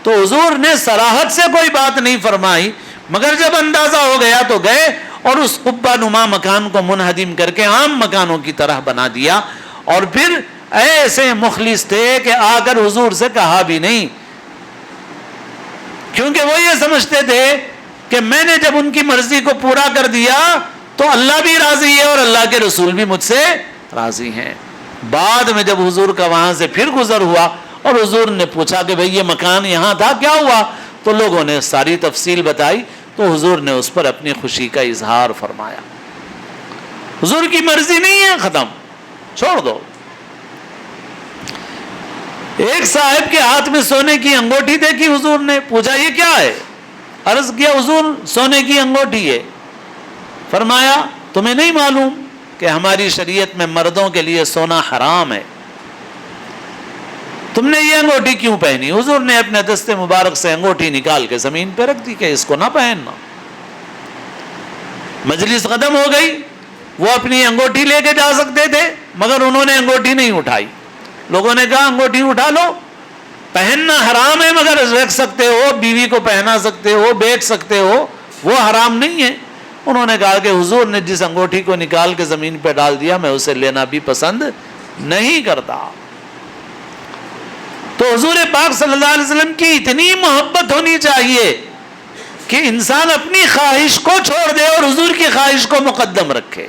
تو حضور نے صراحت سے کوئی بات نہیں فرمائی، مگر جب اندازہ ہو گیا تو گئے اور اس قبہ نما مکان کو منہدم کر کے عام مکانوں کی طرح بنا دیا. اور پھر ایسے مخلص تھے کہ آ کر حضور سے کہا بھی نہیں، کیونکہ وہ یہ سمجھتے تھے کہ میں نے جب ان کی مرضی کو پورا کر دیا تو اللہ بھی راضی ہے اور اللہ کے رسول بھی مجھ سے راضی ہیں. بعد میں جب حضور کا وہاں سے پھر گزر ہوا اور حضور نے پوچھا کہ بھئی یہ مکان یہاں تھا، کیا ہوا؟ تو لوگوں نے ساری تفصیل بتائی تو حضور نے اس پر اپنی خوشی کا اظہار فرمایا. حضور کی مرضی نہیں ہے، ختم، چھوڑ دو. ایک صاحب کے ہاتھ میں سونے کی انگوٹھی دیکھی حضور نے، پوچھا یہ کیا ہے؟ عرض کیا حضور سونے کی انگوٹھی ہے. فرمایا تمہیں نہیں معلوم کہ ہماری شریعت میں مردوں کے لیے سونا حرام ہے، تم نے یہ انگوٹھی کیوں پہنی؟ حضور نے اپنے دستے مبارک سے انگوٹھی نکال کے زمین پہ رکھ دی کہ اس کو نہ پہننا. مجلس ختم ہو گئی، وہ اپنی انگوٹھی لے کے جا سکتے تھے مگر انہوں نے انگوٹھی نہیں اٹھائی. لوگوں نے کہا انگوٹھی اٹھا لو، پہننا حرام ہے مگر رکھ سکتے ہو، بیوی کو پہنا سکتے ہو، بیچ سکتے ہو، وہ حرام نہیں ہے. انہوں نے کہا کہ حضور نے جس انگوٹھی کو نکال کے زمین پہ ڈال دیا میں اسے لینا بھی پسند نہیں کرتا. تو حضور پاک صلی اللہ علیہ وسلم کی اتنی محبت ہونی چاہیے کہ انسان اپنی خواہش کو چھوڑ دے اور حضور کی خواہش کو مقدم رکھے.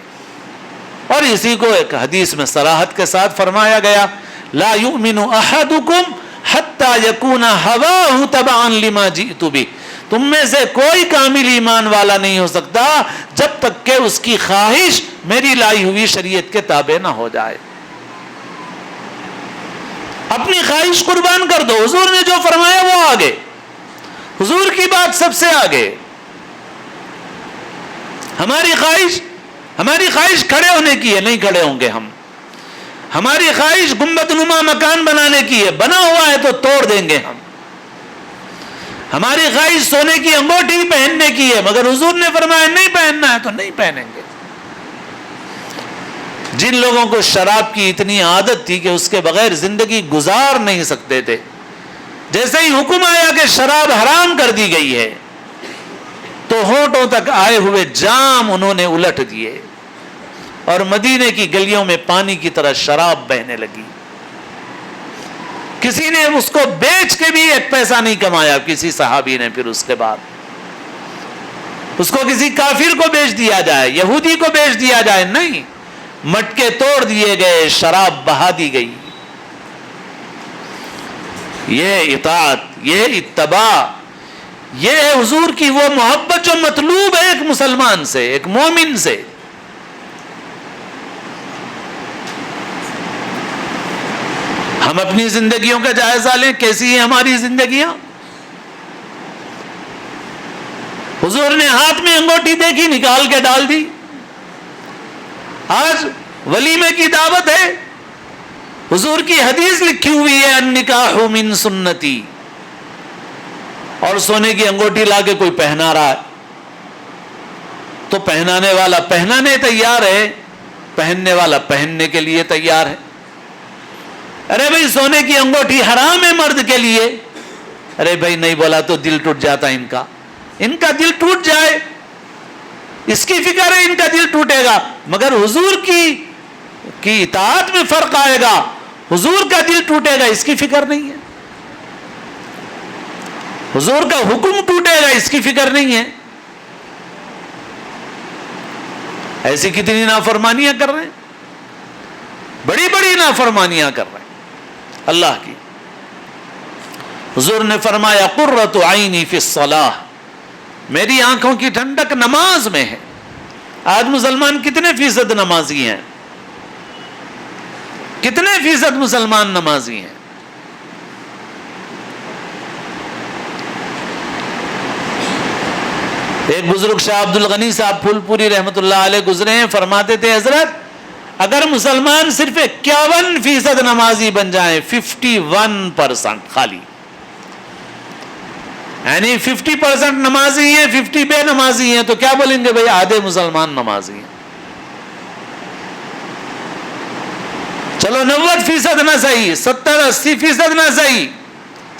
اور اسی کو ایک حدیث میں صراحت کے ساتھ فرمایا گیا، لا یؤمن احدکم حتی یکون ہواہ تبعا لما جئت بہ. تم میں سے کوئی کامل ایمان والا نہیں ہو سکتا جب تک کہ اس کی خواہش میری لائی ہوئی شریعت کے تابع نہ ہو جائے. اپنی خواہش قربان کر دو، حضور نے جو فرمایا وہ آگے، حضور کی بات سب سے آگے. ہماری خواہش کھڑے ہونے کی ہے، نہیں کھڑے ہوں گے ہم. ہماری خواہش گنبد نما مکان بنانے کی ہے، بنا ہوا ہے تو توڑ دیں گے ہم. ہماری خواہش سونے کی انگوٹھی پہننے کی ہے مگر حضور نے فرمایا نہیں پہننا ہے تو نہیں پہنیں گے. جن لوگوں کو شراب کی اتنی عادت تھی کہ اس کے بغیر زندگی گزار نہیں سکتے تھے، جیسے ہی حکم آیا کہ شراب حرام کر دی گئی ہے تو ہونٹوں تک آئے ہوئے جام انہوں نے الٹ دیے اور مدینے کی گلیوں میں پانی کی طرح شراب بہنے لگی. کسی نے اس کو بیچ کے بھی ایک پیسہ نہیں کمایا. کسی صحابی نے پھر اس کے بعد اس کو کسی کافر کو بیچ دیا جائے، یہودی کو بیچ دیا جائے، نہیں، مٹکے توڑ دیے گئے، شراب بہا دی گئی. یہ اطاعت، یہ اتباع، یہ ہے حضور کی وہ محبت جو مطلوب ہے ایک مسلمان سے، ایک مومن سے. ہم اپنی زندگیوں کا جائزہ لیں، کیسی ہیں ہماری زندگیاں. حضور نے ہاتھ میں انگوٹھی دیکھی، نکال کے ڈال دی. آج ولیمے کی دعوت ہے، حضور کی حدیث لکھی ہوئی ہے النکاح من سنتی، اور سونے کی انگوٹھی لا کے کوئی پہنا رہا ہے تو پہنانے والا پہنانے تیار ہے، پہننے والا پہننے کے لیے تیار ہے. ارے بھائی سونے کی انگوٹھی حرام ہے مرد کے لیے، ارے بھائی نہیں بولا تو دل ٹوٹ جاتا ان کا دل ٹوٹ جائے، اس کی فکر ہے ان کا دل ٹوٹے گا. مگر حضور کی اطاعت میں فرق آئے گا، حضور کا دل ٹوٹے گا اس کی فکر نہیں ہے، حضور کا حکم ٹوٹے گا اس کی فکر نہیں ہے. ایسی کتنی نافرمانیاں کر رہے ہیں، بڑی بڑی نافرمانیاں کر رہے ہیں اللہ کی. حضور نے فرمایا قرۃ عینی فی الصلاۃ، میری آنکھوں کی ٹھنڈک نماز میں ہے. آج مسلمان کتنے فیصد نمازی ہیں؟ کتنے فیصد مسلمان نمازی ہیں؟ ایک بزرگ شاہ عبد الغنی صاحب پھول پوری رحمۃ اللہ علیہ گزرے ہیں، فرماتے تھے حضرت اگر مسلمان صرف 51% نمازی بن جائیں، 51% خالی، یعنی 50% نمازی ہیں 50 بے نمازی ہیں، تو کیا بولیں گے بھائی آدھے مسلمان نمازی ہیں۔ چلو 90% نہ صحیح، 70-80% نہ صحیح،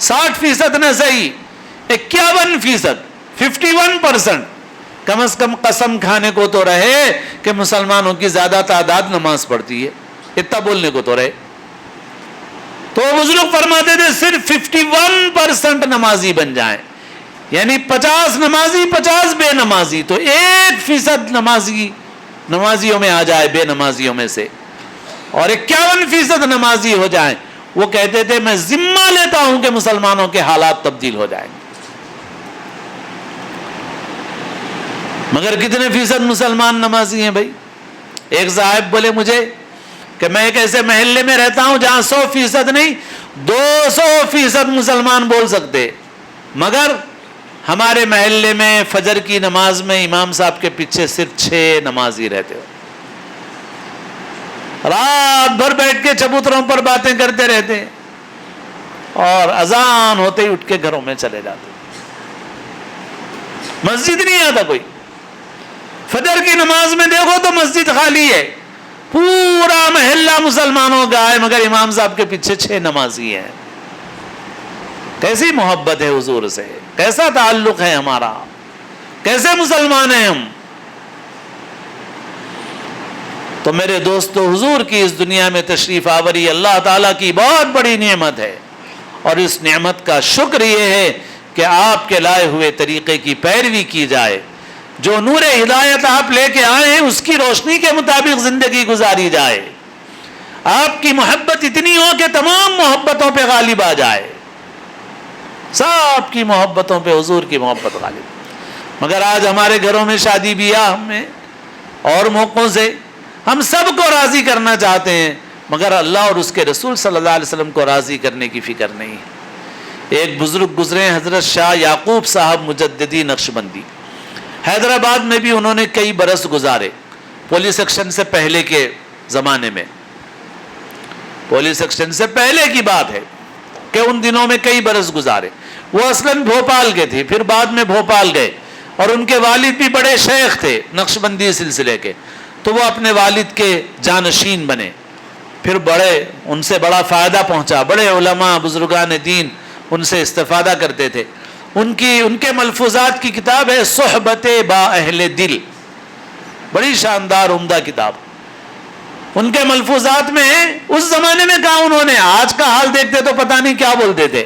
60% نہ صحیح، 51%، 51% کم از کم قسم کھانے کو تو رہے کہ مسلمانوں کی زیادہ تعداد نماز پڑھتی ہے، اتنا بولنے کو تو رہے۔ تو بزرگ فرماتے تھے صرف 51% نمازی بن جائیں، یعنی 50 نمازی 50 بے نمازی، تو 1% نمازیوں میں آ جائے بے نمازیوں میں سے، اور 51% نمازی ہو جائیں، وہ کہتے تھے میں ذمہ لیتا ہوں کہ مسلمانوں کے حالات تبدیل ہو جائیں گے۔ مگر کتنے فیصد مسلمان نمازی ہیں بھائی؟ ایک صاحب بولے مجھے کہ میں ایک ایسے محلے میں رہتا ہوں جہاں 100% نہیں 200% مسلمان بول سکتے، مگر ہمارے محلے میں فجر کی نماز میں امام صاحب کے پیچھے صرف 6 نمازی رہتے ہو، رات بھر بیٹھ کے چبوتروں پر باتیں کرتے رہتے اور اذان ہوتے ہی اٹھ کے گھروں میں چلے جاتے، مسجد نہیں آتا کوئی۔ فجر کی نماز میں دیکھو تو مسجد خالی ہے، پورا محلہ مسلمانوں کا ہے، مگر امام صاحب کے پیچھے 6 نمازی ہیں۔ کیسی محبت ہے حضور سے، کیسا تعلق ہے ہمارا، کیسے مسلمان ہیں ہم۔ تو میرے دوستو، حضور کی اس دنیا میں تشریف آوری اللہ تعالیٰ کی بہت بڑی نعمت ہے، اور اس نعمت کا شکر یہ ہے کہ آپ کے لائے ہوئے طریقے کی پیروی کی جائے، جو نور ہدایت آپ لے کے آئے ہیں اس کی روشنی کے مطابق زندگی گزاری جائے، آپ کی محبت اتنی ہو کہ تمام محبتوں پہ غالب آ جائے، سب کی محبتوں پہ حضور کی محبت غالب۔ مگر آج ہمارے گھروں میں شادی بیاہ میں اور موقعوں سے ہم سب کو راضی کرنا چاہتے ہیں، مگر اللہ اور اس کے رسول صلی اللہ علیہ وسلم کو راضی کرنے کی فکر نہیں ہے۔ ایک بزرگ گزرے ہیں حضرت شاہ یعقوب صاحب مجددی نقشبندی، حیدرآباد میں بھی انہوں نے کئی برس گزارے، پولیس ایکشن سے پہلے کے زمانے میں، پولیس ایکشن سے پہلے کی بات ہے کہ ان دنوں میں کئی برس گزارے۔ وہ اصلاً بھوپال کے تھے، پھر بعد میں بھوپال گئے، اور ان کے والد بھی بڑے شیخ تھے نقشبندی سلسلے کے، تو وہ اپنے والد کے جانشین بنے، پھر بڑے ان سے بڑا فائدہ پہنچا، بڑے علماء بزرگان دین ان سے استفادہ کرتے تھے۔ ان کے ملفوظات کی کتاب ہے صحبت با اہل دل، بڑی شاندار عمدہ کتاب۔ ان کے ملفوظات میں اس زمانے میں کہا انہوں نے، آج کا حال دیکھتے تو پتہ نہیں کیا بولتے تھے،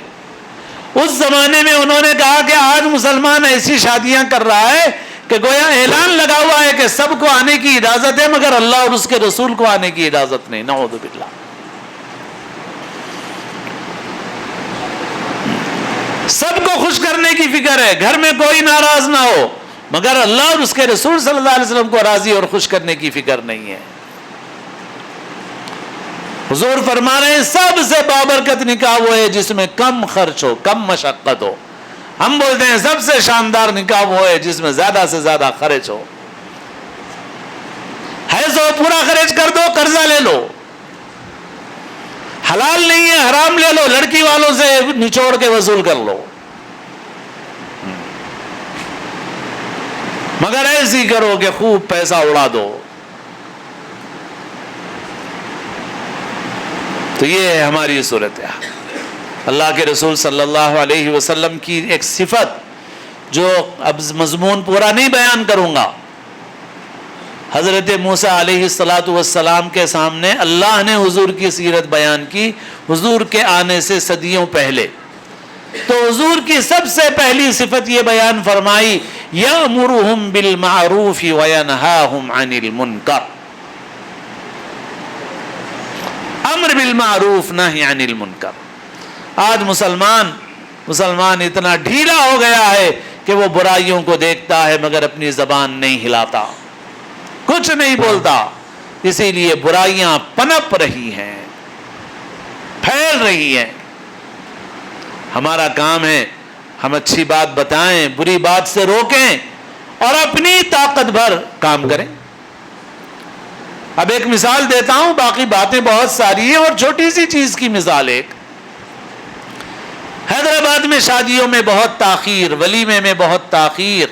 اس زمانے میں انہوں نے کہا کہ آج مسلمان ایسی شادیاں کر رہا ہے کہ گویا اعلان لگا ہوا ہے کہ سب کو آنے کی اجازت ہے، مگر اللہ اور اس کے رسول کو آنے کی اجازت نہیں، نعوذ باللہ۔ سب کو خوش کرنے کی فکر ہے، گھر میں کوئی ناراض نہ ہو، مگر اللہ اور اس کے رسول صلی اللہ علیہ وسلم کو راضی اور خوش کرنے کی فکر نہیں ہے۔ حضور فرما رہے ہیں سب سے بابرکت نکاح وہ ہے جس میں کم خرچ ہو، کم مشقت ہو۔ ہم بولتے ہیں سب سے شاندار نکاح وہ ہے جس میں زیادہ سے زیادہ خرچ ہو، ہے سو پورا خرچ کر دو، قرضہ لے لو، حلال نہیں ہے حرام لے لو، لڑکی والوں سے نچوڑ کے وصول کر لو، مگر ایسی کرو کہ خوب پیسہ اڑا دو۔ تو یہ ہے ہماری صورت ہے۔ اللہ کے رسول صلی اللہ علیہ وسلم کی ایک صفت جو اب مضمون پورا نہیں بیان کروں گا، حضرت موسیٰ علیہ السلام کے سامنے اللہ نے حضور کی سیرت بیان کی، حضور کے آنے سے صدیوں پہلے۔ تو حضور کی سب سے پہلی صفت یہ بیان فرمائی، یأمرہم بالمعروف وینہاہم عن المنکر، امر بالمعروف نہی عن المنکر۔ آج مسلمان اتنا ڈھیلا ہو گیا ہے کہ وہ برائیوں کو دیکھتا ہے مگر اپنی زبان نہیں ہلاتا، کچھ نہیں بولتا، اسی لیے برائیاں پنپ رہی ہیں، پھیل رہی ہیں۔ ہمارا کام ہے ہم اچھی بات بتائیں، بری بات سے روکیں، اور اپنی طاقت بھر کام کریں. اب ایک مثال دیتا ہوں، باقی باتیں بہت ساری ہیں، اور چھوٹی سی چیز کی مثال ایک. حیدرآباد میں شادیوں میں بہت تاخیر، ولیمے میں بہت تاخیر،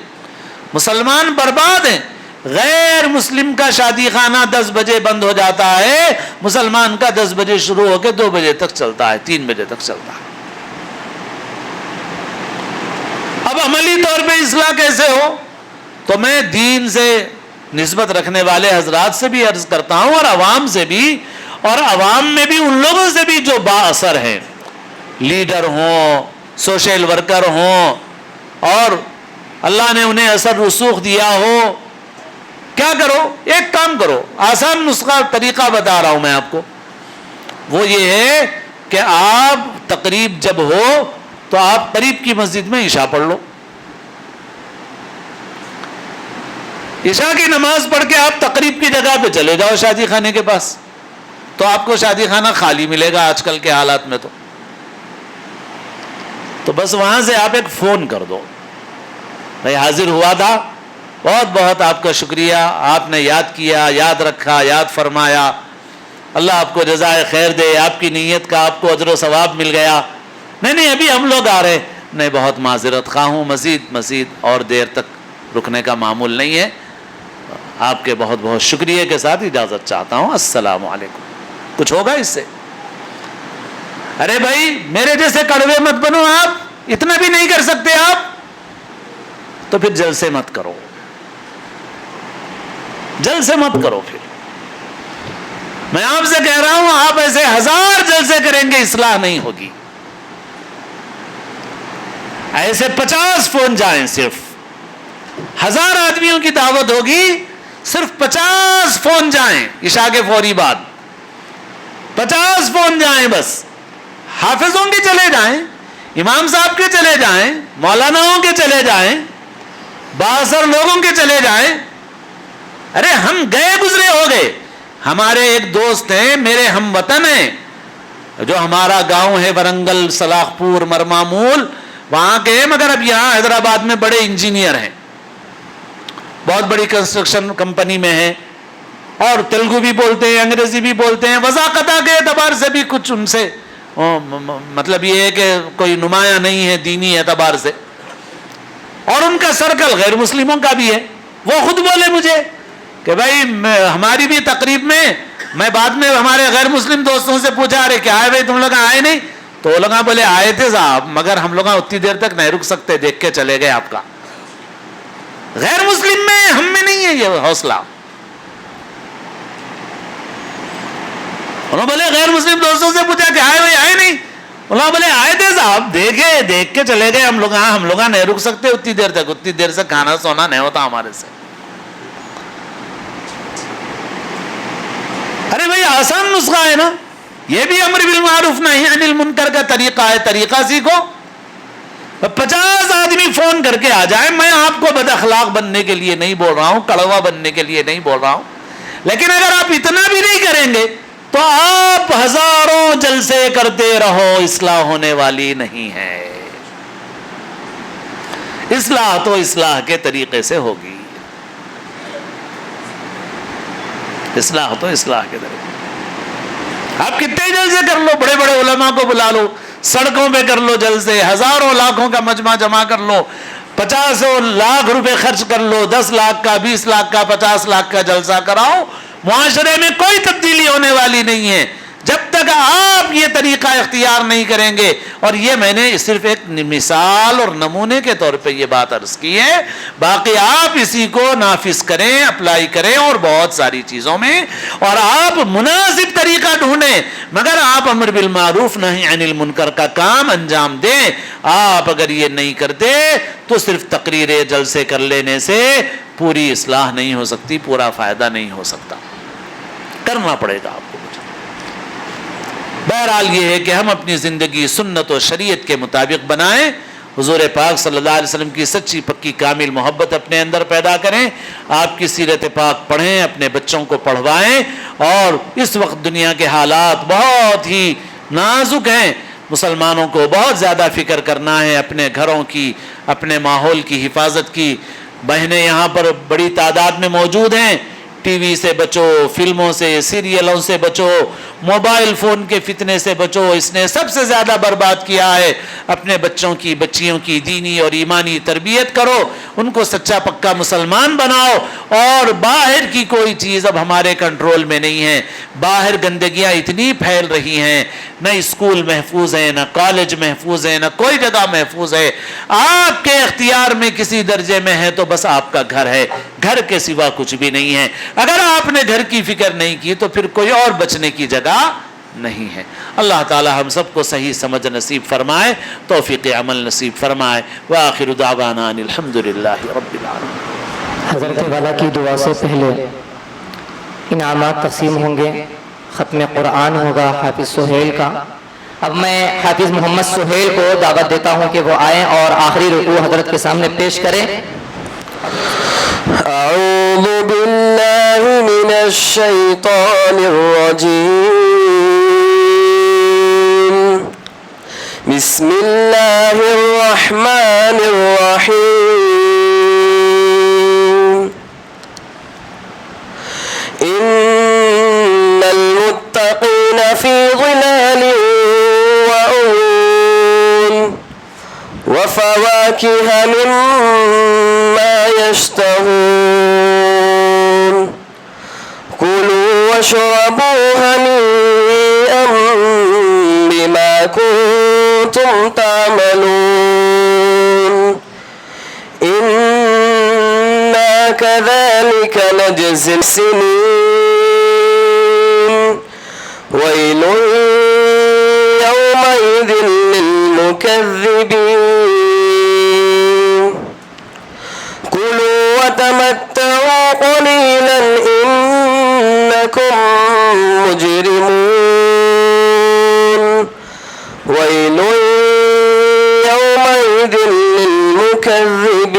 مسلمان برباد ہیں. غیر مسلم کا شادی خانہ 10 بجے بند ہو جاتا ہے، مسلمان کا 10 بجے شروع ہو کے 2 بجے تک چلتا ہے، 3 بجے تک چلتا ہے. اب عملی طور پہ اصلاح کیسے ہو؟ تو میں دین سے نسبت رکھنے والے حضرات سے بھی عرض کرتا ہوں، اور عوام سے بھی، اور عوام میں بھی ان لوگوں سے بھی جو با اثر ہیں، لیڈر ہوں، سوشل ورکر ہوں، اور اللہ نے انہیں اثر رسوخ دیا ہو. کیا کرو؟ ایک کام کرو، آسان نسخہ طریقہ بتا رہا ہوں میں آپ کو. وہ یہ ہے کہ آپ تقریب جب ہو تو آپ قریب کی مسجد میں عشاء پڑھ لو. عشاء کی نماز پڑھ کے آپ تقریب کی جگہ پہ چلے جاؤ شادی خانے کے پاس، تو آپ کو شادی خانہ خالی ملے گا آج کل کے حالات میں. تو بس وہاں سے آپ ایک فون کر دو، میں حاضر ہوا تھا، بہت بہت آپ کا شکریہ، آپ نے یاد کیا، یاد رکھا، یاد فرمایا، اللہ آپ کو جزائے خیر دے، آپ کی نیت کا آپ کو اجر و ثواب مل گیا. نہیں ابھی ہم لوگ آ رہے. نہیں، بہت معذرت خواہ ہوں، مزید اور دیر تک رکنے کا معمول نہیں ہے. آپ کے بہت بہت شکریہ کے ساتھ اجازت چاہتا ہوں، السلام علیکم. کچھ ہوگا اس سے؟ ارے بھائی میرے جیسے کڑوے مت بنو، آپ اتنا بھی نہیں کر سکتے آپ، تو پھر جلسے مت کرو، جلسے مت کرو. پھر میں آپ سے کہہ رہا ہوں، آپ ایسے 1000 جلسے کریں گے اصلاح نہیں ہوگی. ایسے 50 فون جائیں، صرف 1000 آدمیوں کی دعوت ہوگی، صرف 50 فون جائیں عشاء کے فوری بعد، 50 فون جائیں بس. حافظوں کے چلے جائیں، امام صاحب کے چلے جائیں، مولاناؤں کے چلے جائیں، بااثر لوگوں کے چلے جائیں. ارے ہم گئے گزرے ہو گئے. ہمارے ایک دوست ہیں، میرے ہم وطن ہیں، جو ہمارا گاؤں ہے ورنگل، سلاخ پور، مرمامول، وہاں کے ہیں، مگر اب یہاں حیدرآباد میں بڑے انجینئر ہیں، بہت بڑی کنسٹرکشن کمپنی میں ہیں، اور تیلگو بھی بولتے ہیں، انگریزی بھی بولتے ہیں. وضاقتہ کے اعتبار سے بھی کچھ ان سے مطلب یہ ہے کہ کوئی نمایاں نہیں ہے دینی اعتبار سے، اور ان کا سرکل غیر مسلموں کا بھی ہے. وہ خود بولے مجھے کہ بھائی ہماری بھی تقریب میں بعد میں ہمارے غیر مسلم دوستوں سے پوچھا، ارے کیا ہے بھائی تم لوگ آئے نہیں؟ تو وہ لوگ بولے آئے تھے صاحب، مگر ہم لوگ اتنی دیر تک نہیں رک سکتے، دیکھ کے چلے گئے آپ کا. غیر مسلم میں، ہم میں نہیں ہے یہ حوصلہ. انہوں بولے غیر مسلم دوستوں سے پوچھا کہ آئے بھائی؟ آئے نہیں. انہوں بولے آئے تھے صاحب، دیکھ کے چلے گئے. ہم لوگ نہیں رک سکتے اتنی دیر تک، اتنی دیر سے کھانا سونا نہیں ہوتا ہمارے سے. ارے بھائی آسان نسخہ ہے نا، یہ بھی امر بالمعروف نہی عن المنکر کا طریقہ ہے، طریقہ سیکھو. 50 آدمی فون کر کے آ جائیں. میں آپ کو بد اخلاق بننے کے لیے نہیں بول رہا ہوں، کڑوا بننے کے لیے نہیں بول رہا ہوں، لیکن اگر آپ اتنا بھی نہیں کریں گے تو آپ ہزاروں جلسے کرتے رہو، اصلاح ہونے والی نہیں ہے. اصلاح تو اصلاح کے طریقے سے ہوگی، اصلاح تو اصلاح کے طریقے. آپ کتنے جلسے کر لو، بڑے بڑے علماء کو بلا لو، سڑکوں پہ کر لو جلسے، ہزاروں لاکھوں کا مجمع جمع کر لو، 50 لاکھ روپے خرچ کر لو، 10 لاکھ کا، 20 لاکھ کا، 50 لاکھ کا جلسہ کراؤ، معاشرے میں کوئی تبدیلی ہونے والی نہیں ہے جب تک آپ یہ طریقہ اختیار نہیں کریں گے. اور یہ میں نے صرف ایک مثال اور نمونے کے طور پہ یہ بات عرض کی ہے، باقی آپ اسی کو نافذ کریں، اپلائی کریں، اور بہت ساری چیزوں میں. اور آپ مناسب طریقہ ڈھونڈیں، مگر آپ امر بالمعروف نہی عن المنکر کا کام انجام دیں. آپ اگر یہ نہیں کرتے تو صرف تقریریں جلسے کر لینے سے پوری اصلاح نہیں ہو سکتی، پورا فائدہ نہیں ہو سکتا، کرنا پڑے گا آپ کو. بہرحال یہ ہے کہ ہم اپنی زندگی سنت و شریعت کے مطابق بنائیں، حضور پاک صلی اللہ علیہ وسلم کی سچی پکی کامل محبت اپنے اندر پیدا کریں، آپ کی سیرت پاک پڑھیں، اپنے بچوں کو پڑھوائیں. اور اس وقت دنیا کے حالات بہت ہی نازک ہیں، مسلمانوں کو بہت زیادہ فکر کرنا ہے اپنے گھروں کی، اپنے ماحول کی حفاظت کی. بہنیں یہاں پر بڑی تعداد میں موجود ہیں، ٹی وی سے بچو، فلموں سے، سیریلوں سے بچو، موبائل فون کے فتنے سے بچو۔ اس نے سب سے زیادہ برباد کیا ہے۔ اپنے بچوں کی، بچیوں کی دینی اور ایمانی تربیت کرو، ان کو سچا پکا مسلمان بناؤ، اور باہر کی کوئی چیز اب ہمارے کنٹرول میں نہیں ہے۔ باہر گندگیاں اتنی پھیل رہی ہیں، نہ اسکول محفوظ ہیں، نہ کالج محفوظ ہیں، نہ کوئی جگہ محفوظ ہے۔ آپ کے اختیار میں کسی درجے میں ہے تو بس آپ کا گھر ہے، گھر کے سوا کچھ بھی نہیں ہے۔ اگر آپ نے گھر کی فکر نہیں کی تو پھر کوئی اور بچنے کی جگہ نہیں ہے۔ اللہ تعالی ہم سب کو صحیح سمجھ نصیب فرمائے، توفیق عمل نصیب فرمائے۔ وآخر دعوانا ان الحمدللہ رب العالمین۔ حضرت والا کی دعا سے پہلے انعامات تقسیم ہوں گے، ختم قرآن ہوگا حافظ سہیل کا۔ اب میں حافظ محمد سہیل کو دعوت دیتا ہوں کہ وہ آئیں اور آخری رکوع حضرت کے سامنے پیش کریں۔ اعوذ باللہ من الشیطان الرجیم، بسم اللہ الرحمن الرحیم، ان المتقین فی ظلال وعیون وفواکہ مما یشتہون، کلوا واشربوا ہنیئا بما کنتم تعملون، انا كذلك نجزي المحسنين، ويل يومئذ للمكذبين، كلوا وتمتعوا قليلا إنكم مجرمون، ويل يومئذ للمكذبين،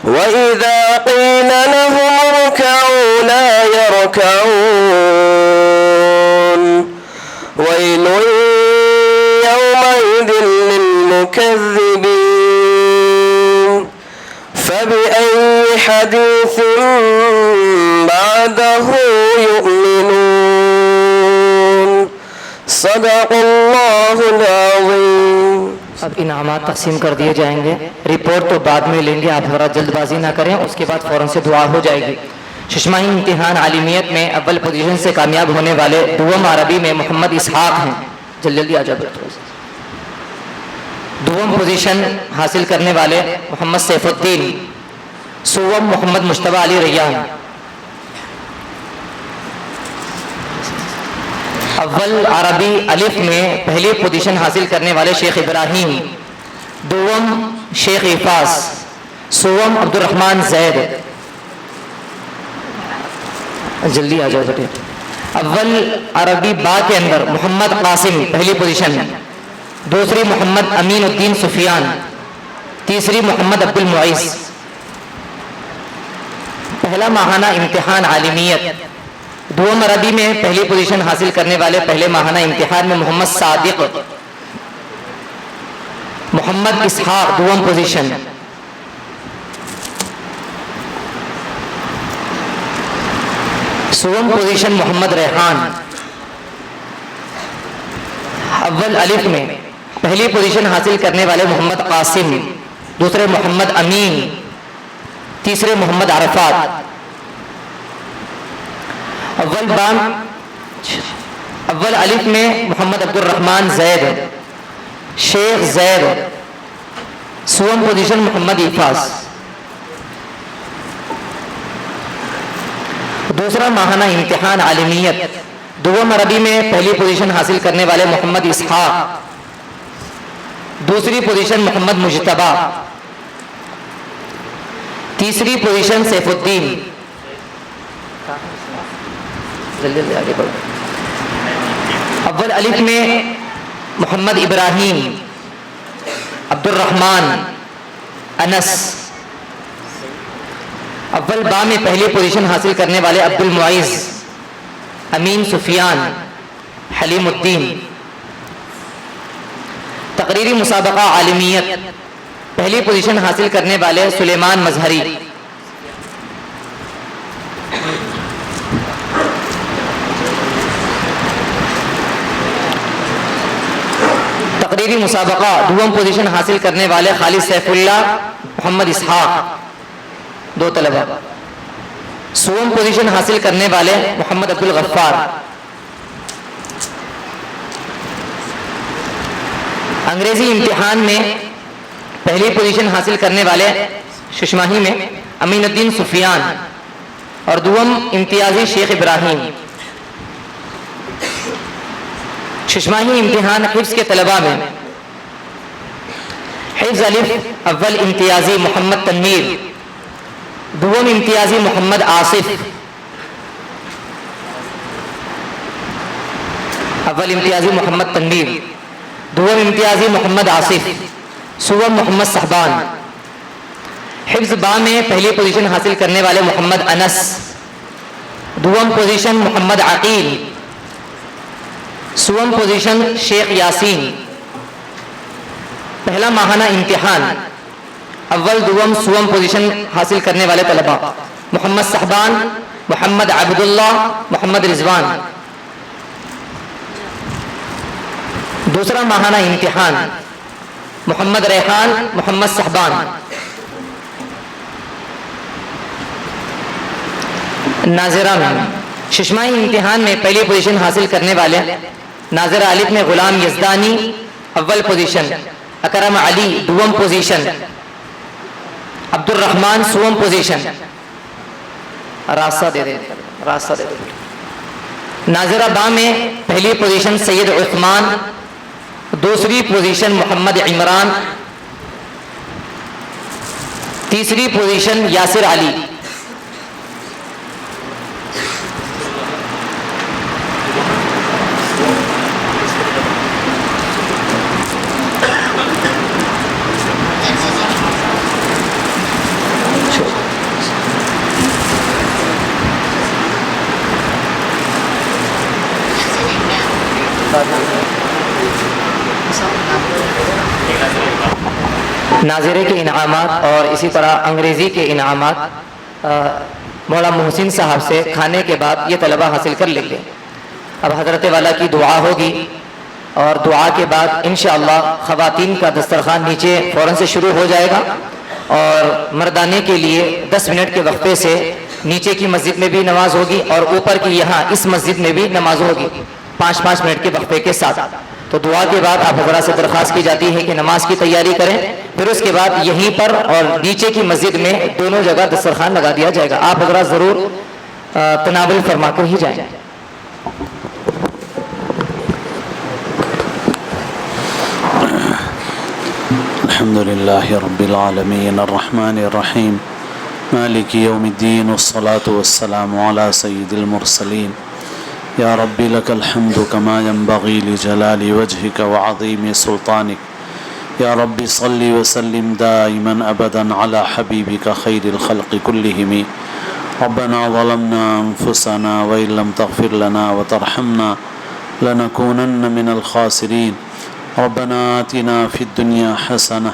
وإذا قيل لهم اركعوا لا يركعون، ويل يومئذ للمكذبين، فبأي حديث بعده يؤمنون، صدق اللہ العظیم۔ اب انعامات تقسیم کر دیے جائیں گے، رپورٹ تو بعد میں لیں گے، آپ ذرا جلد بازی نہ کریں، اس کے بعد فوراً سے دعا ہو جائے گی۔ ششماہی امتحان عالمیت میں اول پوزیشن سے کامیاب ہونے والے دوم عربی میں محمد اسحاق ہیں، جلدی جلدی آ جائے۔ دوم پوزیشن حاصل کرنے والے محمد سیف الدین، سوم محمد مجتبیٰ علی ریان، اول عربی الف میں پہلی پوزیشن حاصل کرنے والے شیخ ابراہیم، دوم شیخ عفاس، سوم عبد الرحمن زید، جلدی آ جاؤ بیٹے۔ اول عربی با کے اندر محمد قاسم پہلی پوزیشن، دوسری محمد امین الدین سفیان، تیسری محمد عبد المعیز۔ پہلا ماہانہ امتحان عالمیت، دوم عربی میں پہلی پوزیشن حاصل کرنے والے پہلے ماہانہ امتحان میں محمد صادق، محمد اسحاق دوم پوزیشن، سوم پوزیشن محمد ریحان، اول الف میں پہلی پوزیشن حاصل کرنے والے محمد قاسم، دوسرے محمد امین، تیسرے محمد عرفات۔ اول الف میں محمد عبد الرحمن زید، شیخ زید، سوم پوزیشن محمد عفاس۔ دوسرا ماہانہ امتحان عالمیت، دوم عربی میں پہلی پوزیشن حاصل کرنے والے محمد اسحاق، دوسری پوزیشن محمد مجتبیٰ، تیسری پوزیشن سیف الدین۔ جلدی جلدی آگے بڑھو۔ اول الف میں محمد ابراہیم، عبد الرحمن، انس۔ اول با میں پہلی پوزیشن حاصل کرنے والے عبد المعیز، امین سفیان، حلیم الدین۔ تقریری مسابقہ عالمیت، پہلی پوزیشن حاصل کرنے والے سلیمان مظہری، تقریری مسابقہ دوم پوزیشن حاصل کرنے والے خالد سیف اللہ محمد اسحاق 2 طلبہ، سوم پوزیشن حاصل کرنے والے محمد عبد الغفار، انگریزی امتحان میں پہلی پوزیشن حاصل کرنے والے ششماہی میں امین الدین سفیان اور دوم امتیازی شیخ ابراہیم، ششماہی امتحان حفظ کے طلبہ میں حفظ الف اول امتیازی محمد تنویر، دوم امتیازی محمد آصف، اول امتیازی محمد تنویر، دوم امتیازی محمد آصف، سوم محمد صحبان، حفظ با میں پہلی پوزیشن حاصل کرنے والے محمد انس، دوم پوزیشن محمد عقیل، سوم پوزیشن شیخ یاسین، پہلا ماہانہ امتحان اول دوم سوم پوزیشن حاصل کرنے والے طلبہ محمد صحبان، محمد عبداللہ، محمد رضوان، دوسرا ماہانہ امتحان محمد ریحان، محمد صحبان، ناظرہ میں ششماہی امتحان میں پہلی پوزیشن حاصل کرنے والے ناظرہ الف میں غلام یزدانی اول پوزیشن، اکرم علی دوم پوزیشن، عبد الرحمن سوم پوزیشن، راستہ دے دے راستہ دے دے۔ ناظرہ با میں پہلی پوزیشن سید عثمان، دوسری پوزیشن محمد عمران، تیسری پوزیشن یاسر علی، ناظرے کے انعامات اور اسی طرح انگریزی کے انعامات مولانا محسن صاحب سے کھانے کے بعد یہ طلبہ حاصل کر لیں گے۔ اب حضرت والا کی دعا ہوگی اور دعا کے بعد انشاءاللہ خواتین کا دسترخوان نیچے فوراً سے شروع ہو جائے گا، اور مردانے کے لیے 10 منٹ کے وقفے سے نیچے کی مسجد میں بھی نماز ہوگی اور اوپر کی یہاں اس مسجد میں بھی نماز ہوگی 5-5 منٹ کے وقفے کے ساتھ۔ تو دعا کے بعد آپ حضرات سے درخواست کی جاتی ہے کہ نماز کی تیاری کریں، پھر اس کے بعد یہیں پر اور نیچے کی مسجد میں دونوں جگہ دسترخوان لگا دیا جائے گا۔ آپ حضرات ضرور تناول فرما کر ہی جائیں۔ الحمدللہ رب العالمین الرحمن الرحیم مالک یوم الدین والصلاة والسلام علی سید المرسلین یا رب لک الحمد کما ينبغی لجلال وجهک وعظیم سلطانک یا رب صل وسلم دائما ابدا علی حبیبک خیر الخلق کلہم ربنا ظلمنا انفسنا وإن لم تغفر لنا وترحمنا لنكونن من الخاسرین ربنا آتنا فی الدنیا حسنہ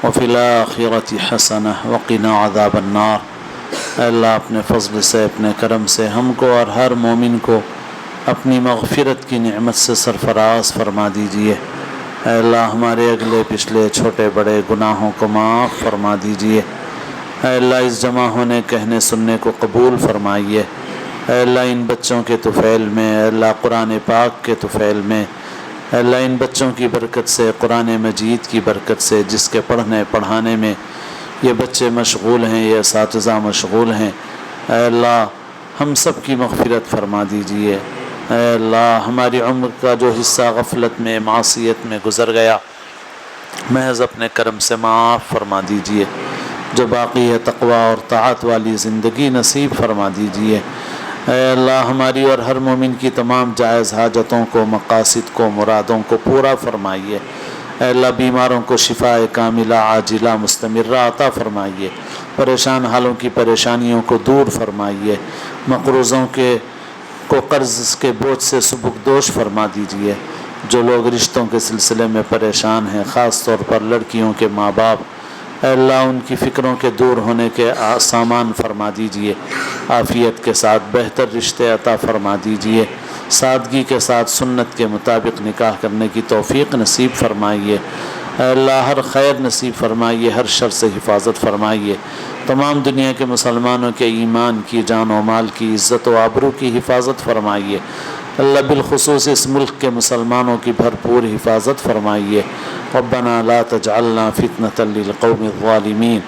وفی الآخرۃ حسنہ وقنا عذاب النار۔ اے اللہ اپنے فضل سے اپنے کرم سے ہم کو اور ہر مومن کو اپنی مغفرت کی نعمت سے سرفراز فرما دیجئے۔ اے اللہ ہمارے اگلے پچھلے چھوٹے بڑے گناہوں کو معاف فرما دیجئے۔ اے اللہ اس جمع ہونے کہنے سننے کو قبول فرمائیے۔ اے اللہ ان بچوں کے طفیل میں، اے اللہ قرآن پاک کے طفیل میں، اے اللہ ان بچوں کی برکت سے، قرآن مجید کی برکت سے، جس کے پڑھنے پڑھانے میں یہ بچے مشغول ہیں، یہ اساتذہ مشغول ہیں، اے اللہ ہم سب کی مغفرت فرما دیجئے۔ اے اللہ ہماری عمر کا جو حصہ غفلت میں معصیت میں گزر گیا محض اپنے کرم سے معاف فرما دیجئے، جو باقی ہے تقوی اور طاعت والی زندگی نصیب فرما دیجئے۔ اے اللہ ہماری اور ہر مومن کی تمام جائز حاجتوں کو، مقاصد کو، مرادوں کو پورا فرمائیے۔ اے اللہ بیماروں کو شفاء کاملہ عاجلہ مستمرہ عطا فرمائیے، پریشان حالوں کی پریشانیوں کو دور فرمائیے، مقروضوں کو قرض کے بوجھ سے سبکدوش فرما دیجئے۔ جو لوگ رشتوں کے سلسلے میں پریشان ہیں، خاص طور پر لڑکیوں کے ماں باپ اے اللہ ان کی فکروں کے دور ہونے کے سامان فرما دیجئے، عافیت کے ساتھ بہتر رشتے عطا فرما دیجئے، سادگی کے ساتھ سنت کے مطابق نکاح کرنے کی توفیق نصیب فرمائیے، اے اللہ ہر خیر نصیب فرمائیے، ہر شر سے حفاظت فرمائیے، تمام دنیا کے مسلمانوں کے ایمان کی، جان و مال کی، عزت و آبرو کی حفاظت فرمائیے، اللہ بالخصوص اس ملک کے مسلمانوں کی بھرپور حفاظت فرمائیے۔ ربنا لا تجعلنا فتنة للقوم الظالمین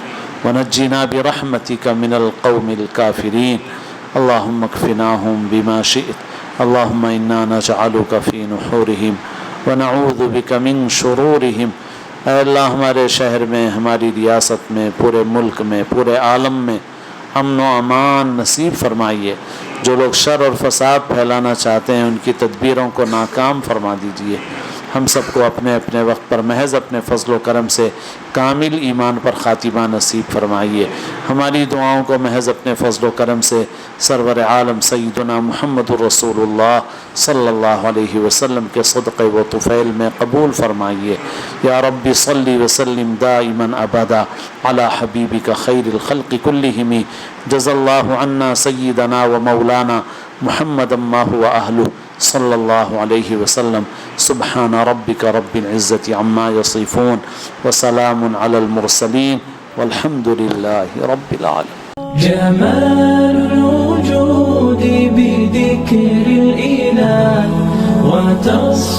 ونجنا برحمتك من القوم الكافرین اللهم اكفناهم بما شئت اللهم انا نجعلك في نحورهم ونعوذ بك من شرورهم۔ اے اللہ ہمارے شہر میں، ہماری ریاست میں، پورے ملک میں، پورے عالم میں امن و امان نصیب فرمائیے، جو لوگ شر اور فساد پھیلانا چاہتے ہیں ان کی تدبیروں کو ناکام فرما دیجیے، ہم سب کو اپنے اپنے وقت پر محض اپنے فضل و کرم سے کامل ایمان پر خاتمہ نصیب فرمائیے، ہماری دعاؤں کو محض اپنے فضل و کرم سے سرور عالم سیدنا محمد رسول اللہ صلی اللہ علیہ وسلم کے صدقے و طفیل میں قبول فرمائیے۔ یا رب صلی وسلم دائما ابدا علی حبیبک خیر الخلق کلہم، جزا اللہ عنا سیدنا و مولانا محمد ما هو اہلہ صلی اللہ علیہ وسلم۔ سبحان ربک رب العزة عما یصفون وسلام علی المرسلین والحمد للہ رب العالمین۔ جمال الوجود بذكر الإله وتصف